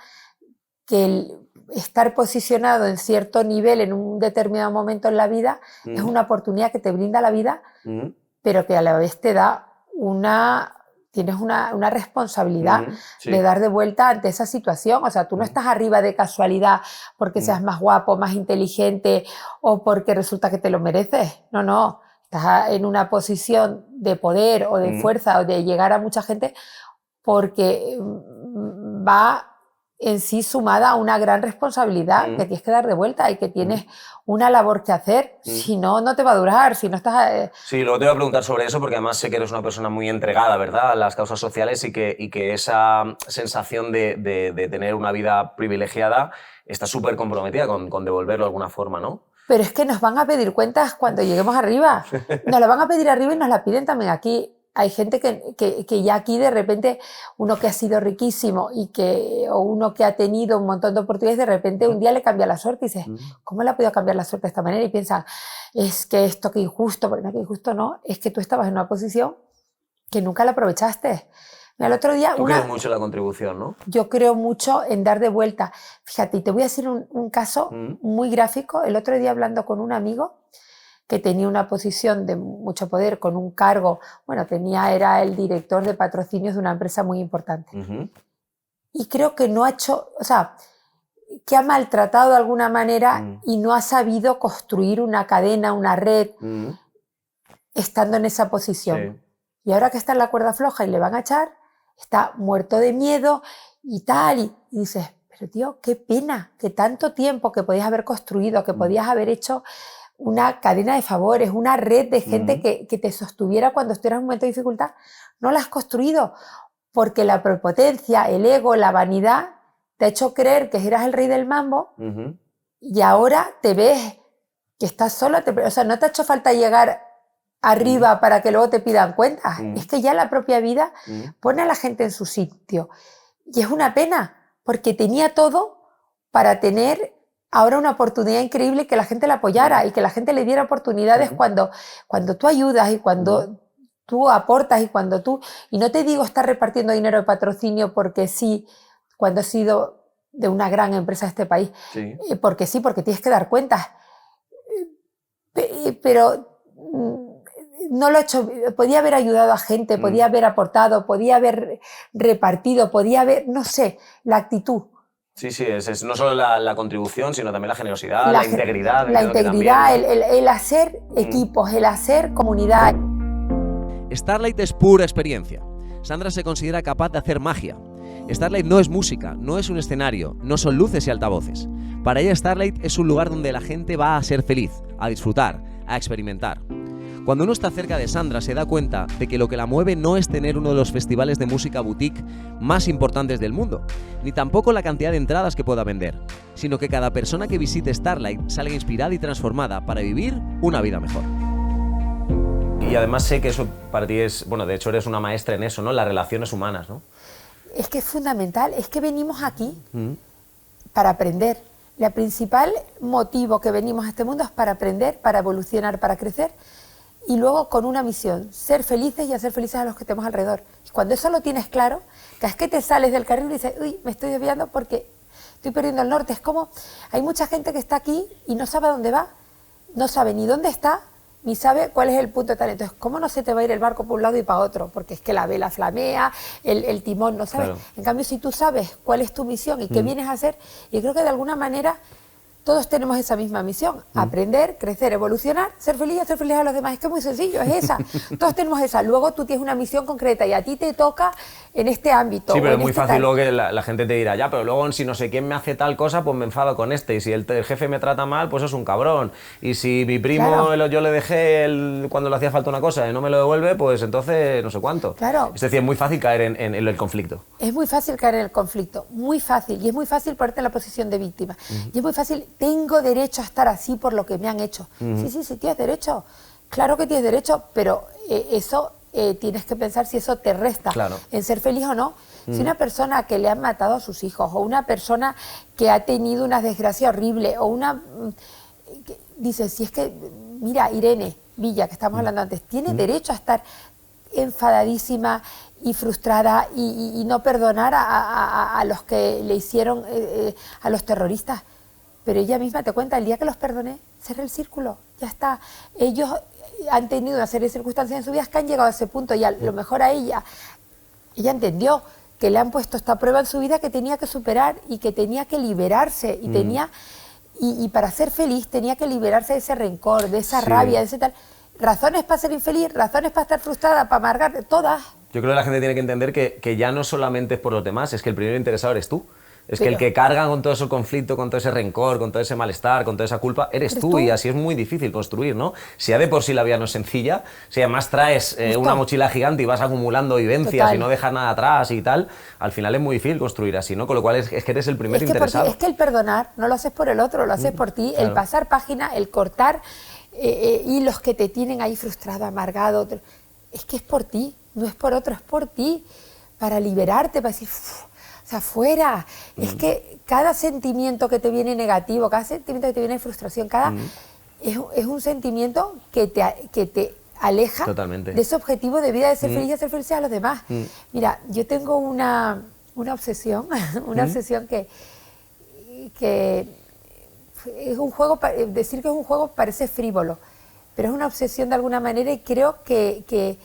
que el estar posicionado en cierto nivel en un determinado momento en la vida es una oportunidad que te brinda la vida, pero que a la vez te da tienes una responsabilidad de dar de vuelta ante esa situación. O sea, tú no estás arriba de casualidad porque seas más guapo, más inteligente o porque resulta que te lo mereces. No, no. Estás en una posición de poder o de fuerza o de llegar a mucha gente porque va en sí sumada a una gran responsabilidad que tienes que dar de vuelta y que tienes una labor que hacer, si no, no te va a durar, si no estás... Sí, luego te voy a preguntar sobre eso porque además sé que eres una persona muy entregada, ¿verdad?, a las causas sociales y que esa sensación de tener una vida privilegiada está súper comprometida con devolverlo de alguna forma, ¿no? Pero es que nos van a pedir cuentas cuando lleguemos arriba. Nos la van a pedir arriba y nos la piden también aquí. Hay gente que ya aquí de repente, uno que ha sido riquísimo o uno que ha tenido un montón de oportunidades, de repente un día le cambia la suerte y dices, ¿cómo le ha podido cambiar la suerte de esta manera? Y piensan, es que esto que injusto, porque no, que injusto no, es que tú estabas en una posición que nunca la aprovechaste. Mira, el otro día... Tú crees mucho en la contribución, ¿no? Yo creo mucho en dar de vuelta. Fíjate, te voy a decir un caso muy gráfico. El otro día hablando con un amigo que tenía una posición de mucho poder, con un cargo, bueno, era el director de patrocinios de una empresa muy importante. Y creo que no ha hecho, o sea, que ha maltratado de alguna manera y no ha sabido construir una cadena, una red, estando en esa posición. Sí. Y ahora que está en la cuerda floja y le van a echar, está muerto de miedo y tal, y dices, pero tío, qué pena, que tanto tiempo que podías haber construido, que podías haber hecho una cadena de favores, una red de gente que te sostuviera cuando estuvieras en un momento de dificultad, no la has construido porque la prepotencia, el ego, la vanidad te ha hecho creer que eras el rey del mambo y ahora te ves que estás solo, o sea, no te ha hecho falta llegar arriba para que luego te pidan cuentas, es que ya la propia vida pone a la gente en su sitio y es una pena porque tenía todo para tener ahora una oportunidad increíble que la gente la apoyara y que la gente le diera oportunidades cuando tú ayudas y cuando tú aportas y no te digo estar repartiendo dinero de patrocinio porque sí, cuando has sido de una gran empresa de este país, porque sí, porque tienes que dar cuentas, pero no lo he hecho, podía haber ayudado a gente, podía haber aportado, podía haber repartido, podía haber, no sé, la actitud. Sí, es no solo la contribución, sino también la generosidad, la integridad. La integridad, el hacer equipos, el hacer comunidad. Starlight es pura experiencia. Sandra se considera capaz de hacer magia. Starlight no es música, no es un escenario, no son luces y altavoces. Para ella Starlight es un lugar donde la gente va a ser feliz, a disfrutar, a experimentar. Cuando uno está cerca de Sandra se da cuenta de que lo que la mueve no es tener uno de los festivales de música boutique más importantes del mundo, ni tampoco la cantidad de entradas que pueda vender, sino que cada persona que visite Starlight salga inspirada y transformada para vivir una vida mejor. Y además sé que eso para ti es, bueno, de hecho eres una maestra en eso, ¿no? Las relaciones humanas, ¿no? Es que es fundamental, es que venimos aquí para aprender. El principal motivo que venimos a este mundo es para aprender, para evolucionar, para crecer. Y luego con una misión, ser felices y hacer felices a los que tenemos alrededor. Y cuando eso lo tienes claro, que es que te sales del carril y dices, uy, me estoy desviando porque estoy perdiendo el norte. Es como, hay mucha gente que está aquí y no sabe a dónde va, no sabe ni dónde está, ni sabe cuál es el punto de tal. Entonces, ¿cómo no se te va a ir el barco por un lado y para otro? Porque es que la vela flamea, el timón no sabes. Claro. En cambio, si tú sabes cuál es tu misión y qué vienes a hacer, yo creo que de alguna manera todos tenemos esa misma misión, aprender, crecer, evolucionar, ser feliz y hacer feliz a los demás. Es que es muy sencillo, es esa. Todos tenemos esa. Luego tú tienes una misión concreta y a ti te toca en este ámbito. Sí, pero es muy fácil luego que la gente te dirá, ya, pero luego si no sé quién me hace tal cosa, pues me enfado con este. Y si el jefe me trata mal, pues es un cabrón. Y si mi primo, claro, yo le dejé cuando le hacía falta una cosa y no me lo devuelve, pues entonces no sé cuánto. Claro. Es decir, es muy fácil caer en el conflicto. Es muy fácil caer en el conflicto, muy fácil. Y es muy fácil ponerte en la posición de víctima. Y es muy fácil, tengo derecho a estar así por lo que me han hecho. Sí, tienes derecho. Claro que tienes derecho, pero eso tienes que pensar si eso te resta en ser feliz o no. Si una persona que le han matado a sus hijos, o una persona que ha tenido una desgracia horrible, o una... dice, si es que, mira, Irene Villa, que estamos hablando antes, tiene derecho a estar enfadadísima y frustrada y no perdonar a los que le hicieron, a los terroristas. Pero ella misma te cuenta, el día que los perdoné, cerré el círculo, ya está. Ellos han tenido una serie de circunstancias en su vida que han llegado a ese punto y a lo mejor a ella entendió que le han puesto esta prueba en su vida que tenía que superar y que tenía que liberarse y tenía y para ser feliz tenía que liberarse de ese rencor, de esa rabia, de ese tal. Razones para ser infeliz, razones para estar frustrada, para amargarte, todas. Yo creo que la gente tiene que entender que ya no solamente es por los demás, es que el primer interesado eres tú. Es que el que carga con todo ese conflicto, con todo ese rencor, con todo ese malestar, con toda esa culpa, eres tú, y así es muy difícil construir, ¿no? Si ya de por sí la vida no es sencilla, si además traes una mochila gigante y vas acumulando vivencias y no dejas nada atrás y tal, al final es muy difícil construir así, ¿no? Con lo cual es que eres el primer interesado. Es que el perdonar no lo haces por el otro, lo haces por ti, el pasar página, el cortar hilos que te tienen ahí frustrado, amargado, es que es por ti, no es por otro, es por ti, para liberarte, para decir... O sea, fuera. Es que cada sentimiento que te viene negativo, cada sentimiento que te viene de frustración, es un sentimiento que te aleja de ese objetivo de vida de ser feliz y hacer feliz a los demás. Mira, yo tengo una obsesión, obsesión que es un juego, decir que es un juego parece frívolo, pero es una obsesión de alguna manera y creo que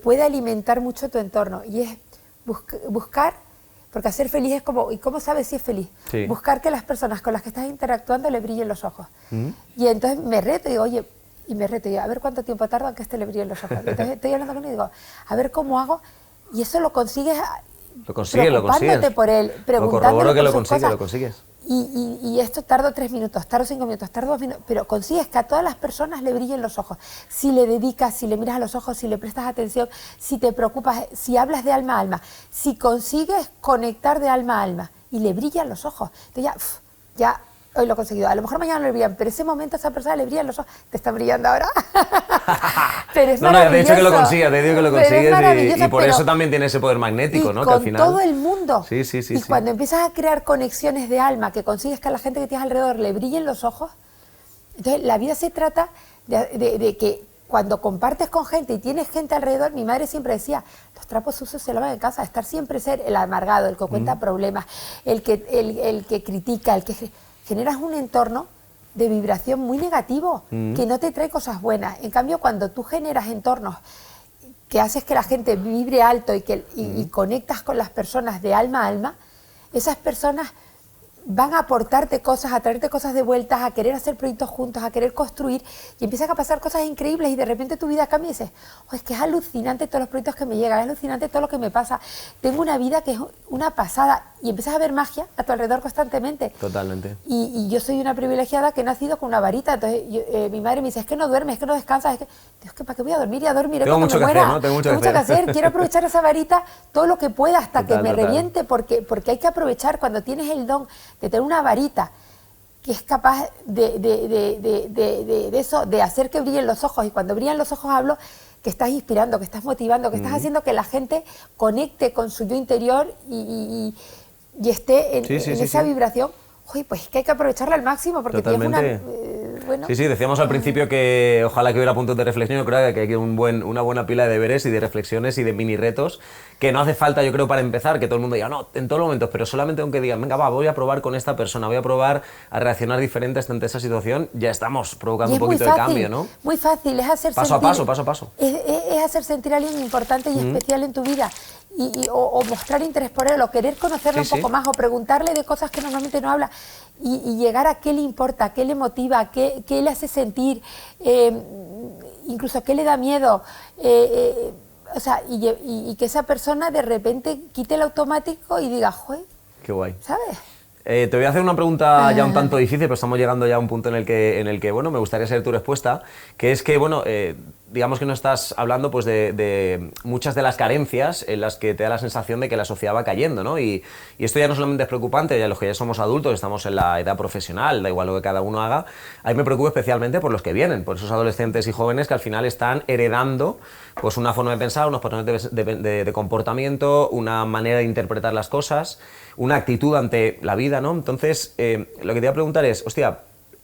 puede alimentar mucho tu entorno y es buscar. Porque hacer feliz es como, ¿y cómo sabes si es feliz? Sí. Buscar que las personas con las que estás interactuando le brillen los ojos. Y entonces me reto y digo, oye, a ver cuánto tiempo tarda en que este le brillen los ojos. Entonces estoy hablando con él y digo, a ver cómo hago. Y eso lo consigues preocupándote por él, preguntándole por sus cosas. Lo consigues. Y esto tardo 3 minutos, tardo 5 minutos, tardo 2 minutos, pero consigues que a todas las personas le brillen los ojos. Si le dedicas, si le miras a los ojos, si le prestas atención, si te preocupas, si hablas de alma a alma, si consigues conectar de alma a alma y le brillan los ojos. Entonces ya hoy lo he conseguido. A lo mejor mañana no le brillan, pero ese momento a esa persona le brillan los ojos. Te están brillando ahora. Pero es maravilloso. Te he dicho que lo consigues, y por eso también tiene ese poder magnético, ¿no? Con que al final... todo el mundo. Sí. Y cuando empiezas a crear conexiones de alma, que consigues que a la gente que tienes alrededor le brillen los ojos, entonces la vida se trata de que cuando compartes con gente y tienes gente alrededor, mi madre siempre decía, los trapos sucios se lavan en casa, estar siempre ser el amargado, el que cuenta problemas, el que critica, el que... Generas un entorno de vibración muy negativo, que no te trae cosas buenas. En cambio, cuando tú generas entornos que haces que la gente vibre alto y conectas con las personas de alma a alma, esas personas van a aportarte cosas, a traerte cosas de vueltas, a querer hacer proyectos juntos, a querer construir, y empiezan a pasar cosas increíbles y de repente tu vida cambia y dices, oh, es que es alucinante todos los proyectos que me llegan, es alucinante todo lo que me pasa, tengo una vida que es una pasada, y empiezas a ver magia a tu alrededor constantemente. Totalmente. Y yo soy una privilegiada que he nacido con una varita, entonces mi madre me dice, es que no duermes, es que no descansas, es que, Dios, ¿para qué voy a dormir? Y a dormir, tengo mucho que hacer, ¿no? Tengo mucho que hacer. Quiero aprovechar esa varita todo lo que pueda hasta que me total. reviente, porque hay que aprovechar cuando tienes el don de tener una varita que es capaz de eso, de hacer que brillen los ojos, y cuando brillan los ojos hablo que estás inspirando, que estás motivando, que estás haciendo que la gente conecte con su yo interior y esté en esa vibración. Oye, pues es que hay que aprovecharla al máximo, porque tienes una... bueno. Sí, decíamos al principio que ojalá que hubiera puntos de reflexión. Yo creo que hay una buena pila de deberes y de reflexiones y de mini retos que no hace falta, yo creo, para empezar, que todo el mundo diga, no, en todos los momentos, pero solamente aunque digan, venga, va, voy a probar con esta persona, voy a probar a reaccionar diferente ante esa situación, ya estamos provocando un poquito de cambio, ¿no? Muy fácil, es hacer paso a paso. Es hacer sentir a alguien importante y especial en tu vida. O mostrar interés por él, o querer conocerlo un poco más, o preguntarle de cosas que normalmente no habla, y llegar a qué le importa, qué le motiva, qué le hace sentir, incluso qué le da miedo, o sea, y que esa persona de repente quite el automático y diga, joder, qué guay, ¿sabes? Te voy a hacer una pregunta ya un tanto difícil, pero estamos llegando ya a un punto en el que bueno, me gustaría saber tu respuesta, que es que, bueno, digamos que no estás hablando pues de muchas de las carencias en las que te da la sensación de que la sociedad va cayendo, ¿no? Y esto ya no solamente es preocupante, ya los que ya somos adultos, estamos en la edad profesional, da igual lo que cada uno haga, a mí me preocupa especialmente por los que vienen, por esos adolescentes y jóvenes que al final están heredando pues una forma de pensar, unos patrones de comportamiento, una manera de interpretar las cosas, una actitud ante la vida, ¿no? Entonces, lo que te voy a preguntar es, hostia,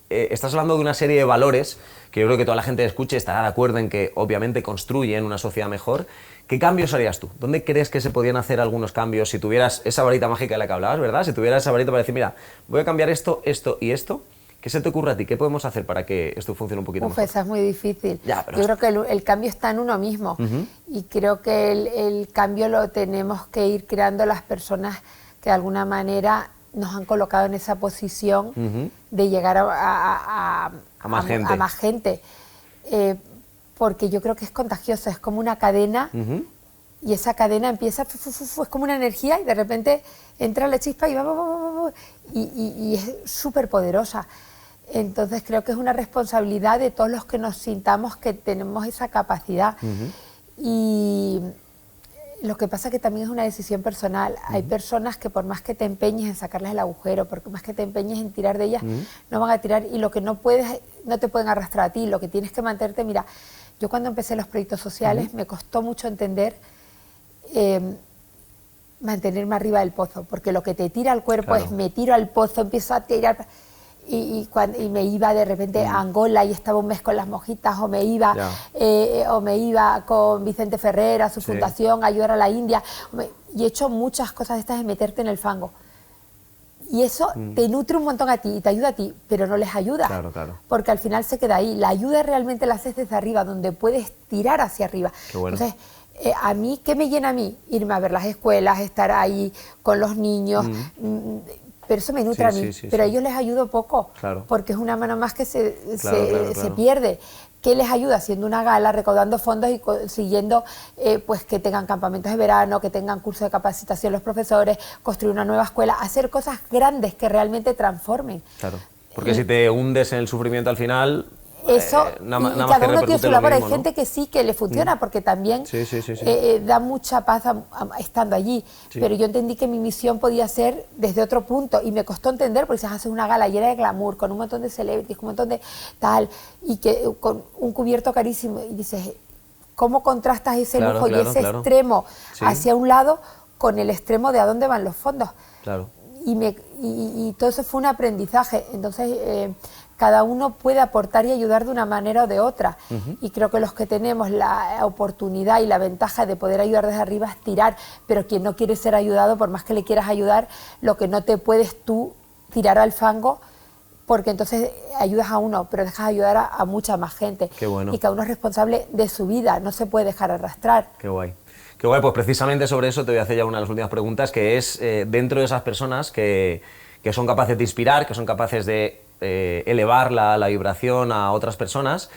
estás hablando de una serie de valores que yo creo que toda la gente que escuche estará de acuerdo en que obviamente construyen una sociedad mejor. ¿Qué cambios harías tú? ¿Dónde crees que se podían hacer algunos cambios si tuvieras esa varita mágica de la que hablabas, verdad? Si tuvieras esa varita para decir, mira, voy a cambiar esto, esto y esto, ¿qué se te ocurre a ti? ¿Qué podemos hacer para que esto funcione un poquito mejor? Esa es muy difícil. Ya, pero yo creo que el cambio está en uno mismo, y creo que el cambio lo tenemos que ir creando las personas que de alguna manera nos han colocado en esa posición de llegar a más gente. Porque yo creo que es contagioso, es como una cadena, y esa cadena empieza, es como una energía, y de repente entra la chispa y es súper poderosa. Entonces creo que es una responsabilidad de todos los que nos sintamos que tenemos esa capacidad. Y lo que pasa es que también es una decisión personal. Hay personas que por más que te empeñes en sacarles el agujero, por más que te empeñes en tirar de ellas, no van a tirar, y lo que no puedes, no te pueden arrastrar a ti, lo que tienes que mantenerte. Mira, yo cuando empecé los proyectos sociales me costó mucho entender mantenerme arriba del pozo, porque lo que te tira al cuerpo es me tiro al pozo, empiezo a tirar... Y me iba de repente a Angola y estaba un mes con las mojitas, o me iba con Vicente Ferrer a su fundación a ayudar a la India, y he hecho muchas cosas de estas de meterte en el fango, y eso te nutre un montón a ti y te ayuda a ti, pero no les ayuda, porque al final se queda ahí. La ayuda realmente la haces desde arriba, donde puedes tirar hacia arriba. Entonces, a mí, ¿qué me llena a mí? Irme a ver las escuelas, estar ahí con los niños, pero eso me nutre a mí, pero a ellos les ayudo poco, porque es una mano más que se pierde. ¿Qué les ayuda? Haciendo una gala, recaudando fondos y consiguiendo pues que tengan campamentos de verano, que tengan cursos de capacitación los profesores, construir una nueva escuela, hacer cosas grandes que realmente transformen. Porque si te hundes en el sufrimiento al final... Eso, nada y más cada que uno tiene su labor. Hay gente ¿no? que sí, que le funciona, porque también da mucha paz estando allí. Pero yo entendí que mi misión podía ser desde otro punto, y me costó entender, porque se hace una gala llena de glamour, con un montón de celebrities, con un montón de tal, y que con un cubierto carísimo, y dices, ¿cómo contrastas ese lujo y ese extremo hacia un lado con el extremo de a dónde van los fondos? Y todo eso fue un aprendizaje. Entonces... cada uno puede aportar y ayudar de una manera o de otra, y creo que los que tenemos la oportunidad y la ventaja de poder ayudar desde arriba es tirar, pero quien no quiere ser ayudado, por más que le quieras ayudar, lo que no te puedes tú tirar al fango, porque entonces ayudas a uno, pero dejas ayudar a mucha más gente. Y cada uno es responsable de su vida, no se puede dejar arrastrar. Qué guay. Qué guay, pues precisamente sobre eso te voy a hacer ya una de las últimas preguntas, que es dentro de esas personas que que son capaces de inspirar, que son capaces de elevar la vibración a otras personas.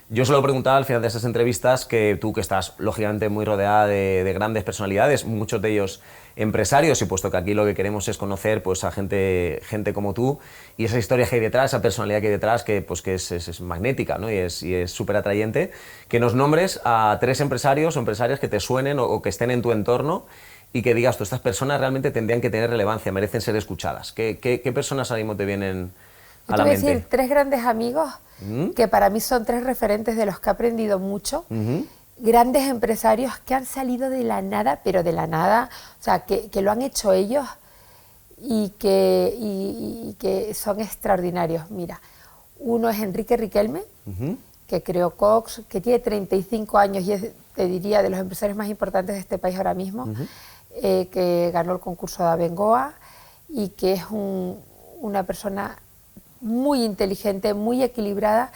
Yo suelo preguntar al final de esas entrevistas que tú, que estás lógicamente muy rodeada de grandes personalidades, muchos de ellos empresarios, y puesto que aquí lo que queremos es conocer pues, a gente como tú y esa historia que hay detrás, esa personalidad que hay detrás, que, pues, que es magnética, ¿no? y es súper atrayente, que nos nombres a 3 empresarios o empresarias que te suenen o que estén en tu entorno y que digas, tú, estas personas realmente tendrían que tener relevancia, merecen ser escuchadas. ¿Qué personas ahora mismo te vienen a la mente? Te voy a decir 3 grandes amigos que para mí son 3 referentes de los que he aprendido mucho. Grandes empresarios que han salido de la nada, pero de la nada, o sea, que lo han hecho ellos y que son extraordinarios. Mira, uno es Enrique Riquelme, que creó Cox, que tiene 35 años y es, te diría, de los empresarios más importantes de este país ahora mismo, que ganó el concurso de Abengoa y que es una persona muy inteligente, muy equilibrada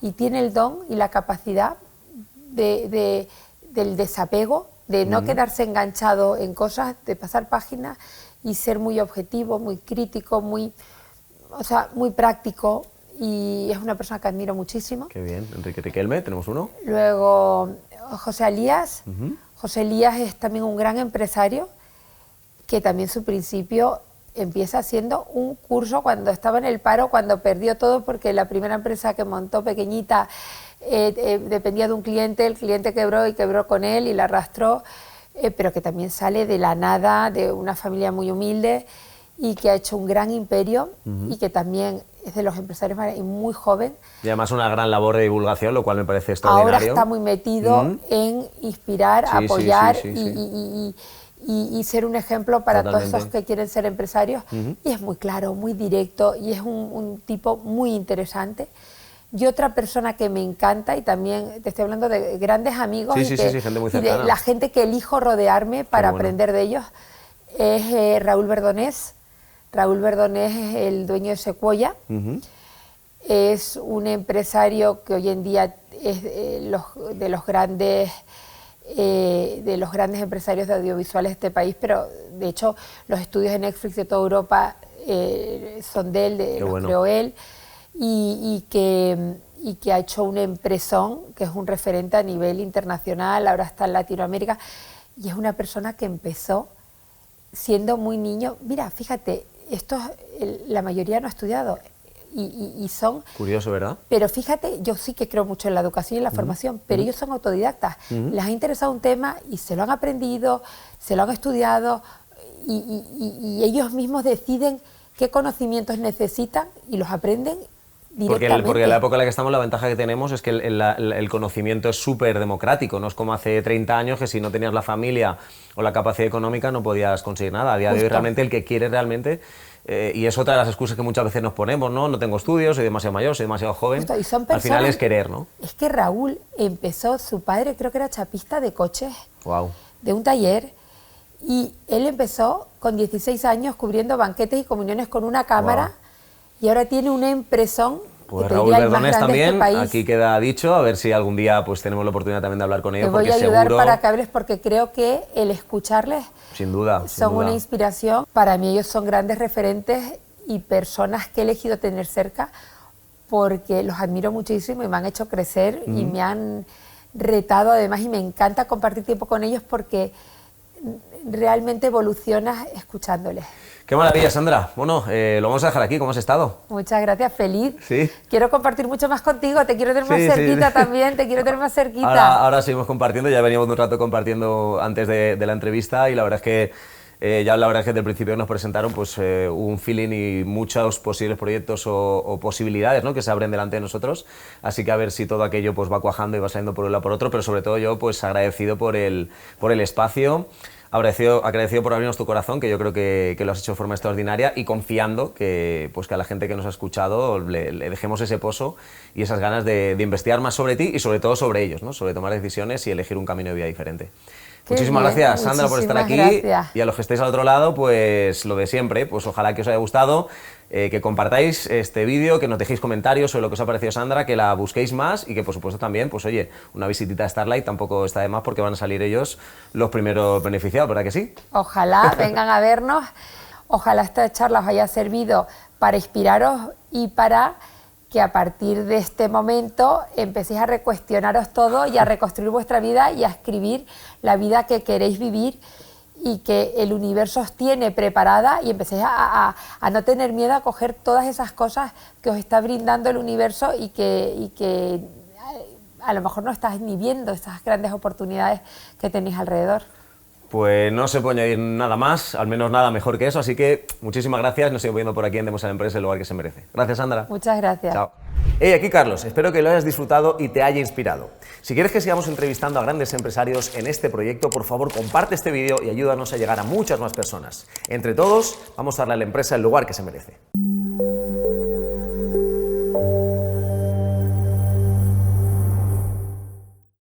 y tiene el don y la capacidad del desapego, de no quedarse enganchado en cosas, de pasar páginas y ser muy objetivo, muy crítico, muy práctico, y es una persona que admiro muchísimo. Qué bien, Enrique Riquelme, tenemos uno. Luego José Elías. José Elías es también un gran empresario que también su principio empieza haciendo un curso cuando estaba en el paro, cuando perdió todo porque la primera empresa que montó pequeñita dependía de un cliente, el cliente quebró y quebró con él y la arrastró, pero que también sale de la nada, de una familia muy humilde y que ha hecho un gran imperio y que también es de los empresarios muy joven. Y además una gran labor de divulgación, lo cual me parece extraordinario. Ahora está muy metido en inspirar, apoyar y ser un ejemplo para todos esos que quieren ser empresarios. Y es muy claro, muy directo y es un tipo muy interesante. Y otra persona que me encanta, y también te estoy hablando de grandes amigos gente muy cercana. y de la gente que elijo rodearme para aprender de ellos, es Raúl Verdonés. Raúl Verdonés es el dueño de Sequoia. Es un empresario que hoy en día es de los grandes empresarios de audiovisuales de este país, pero de hecho los estudios de Netflix de toda Europa son de él, los creó él, y que ha hecho un empresón que es un referente a nivel internacional, ahora está en Latinoamérica, y es una persona que empezó siendo muy niño. Mira, fíjate, la mayoría no ha estudiado y son... Curioso, ¿verdad? Pero fíjate, yo sí que creo mucho en la educación y en la formación, pero ellos son autodidactas. Les ha interesado un tema y se lo han aprendido, se lo han estudiado y ellos mismos deciden qué conocimientos necesitan y los aprenden directamente. Porque en la época en la que estamos, la ventaja que tenemos es que el conocimiento es súper democrático, no es como hace 30 años que si no tenías la familia o la capacidad económica no podías conseguir nada. A día de hoy realmente el que quiere realmente, y es otra de las excusas que muchas veces nos ponemos, ¿no? No tengo estudios, soy demasiado mayor, soy demasiado joven. Y son personas, al final es querer, ¿no? Es que Raúl empezó, su padre creo que era chapista de coches, wow, de un taller, y él empezó con 16 años cubriendo banquetes y comuniones con una cámara, y ahora tiene una empresón. Pues Raúl Verdonés también, aquí queda dicho, a ver si algún día pues tenemos la oportunidad también de hablar con ellos. Te voy a ayudar para que hables, porque creo que el escucharles sin duda, son una inspiración. Para mí ellos son grandes referentes y personas que he elegido tener cerca porque los admiro muchísimo y me han hecho crecer y me han retado además, y me encanta compartir tiempo con ellos porque realmente evolucionas escuchándoles. Qué maravilla, Sandra. Bueno, lo vamos a dejar aquí. ¿Cómo has estado? Muchas gracias, feliz. Sí. Quiero compartir mucho más contigo, te quiero tener más cerquita también, te quiero tener más cerquita. Ahora seguimos compartiendo, ya veníamos de un rato compartiendo antes de la entrevista y la verdad es que desde el principio nos presentaron pues, un feeling y muchos posibles proyectos o posibilidades, ¿no? Que se abren delante de nosotros, así que a ver si todo aquello pues, va cuajando y va saliendo por un lado por otro, pero sobre todo yo pues agradecido por el espacio. Agradecido por abrirnos tu corazón, que yo creo que lo has hecho de forma extraordinaria, y confiando que a la gente que nos ha escuchado le dejemos ese pozo y esas ganas de investigar más sobre ti y sobre todo sobre ellos, ¿no? Sobre tomar decisiones y elegir un camino de vida diferente. Muchísimas gracias, Sandra, por estar aquí. Gracias. Y a los que estéis al otro lado, pues lo de siempre, pues ojalá que os haya gustado, que compartáis este vídeo, que nos dejéis comentarios sobre lo que os ha parecido Sandra, que la busquéis más y que por supuesto también, pues oye, una visitita a Starlight tampoco está de más porque van a salir ellos los primeros beneficiados, ¿verdad que sí? Ojalá vengan a vernos. Ojalá esta charla os haya servido para inspiraros y para que a partir de este momento empecéis a recuestionaros todo y a reconstruir vuestra vida y a escribir la vida que queréis vivir y que el universo os tiene preparada, y empecéis a no tener miedo a coger todas esas cosas que os está brindando el universo y que a lo mejor no estáis ni viendo esas grandes oportunidades que tenéis alrededor. Pues no se puede añadir nada más, al menos nada mejor que eso, así que muchísimas gracias, nos seguimos viendo por aquí en Demos a la Empresa el lugar que se merece. Gracias, Sandra. Muchas gracias. Chao. Hey, aquí Carlos, espero que lo hayas disfrutado y te haya inspirado. Si quieres que sigamos entrevistando a grandes empresarios en este proyecto, por favor comparte este vídeo y ayúdanos a llegar a muchas más personas. Entre todos, vamos a darle a la empresa el lugar que se merece.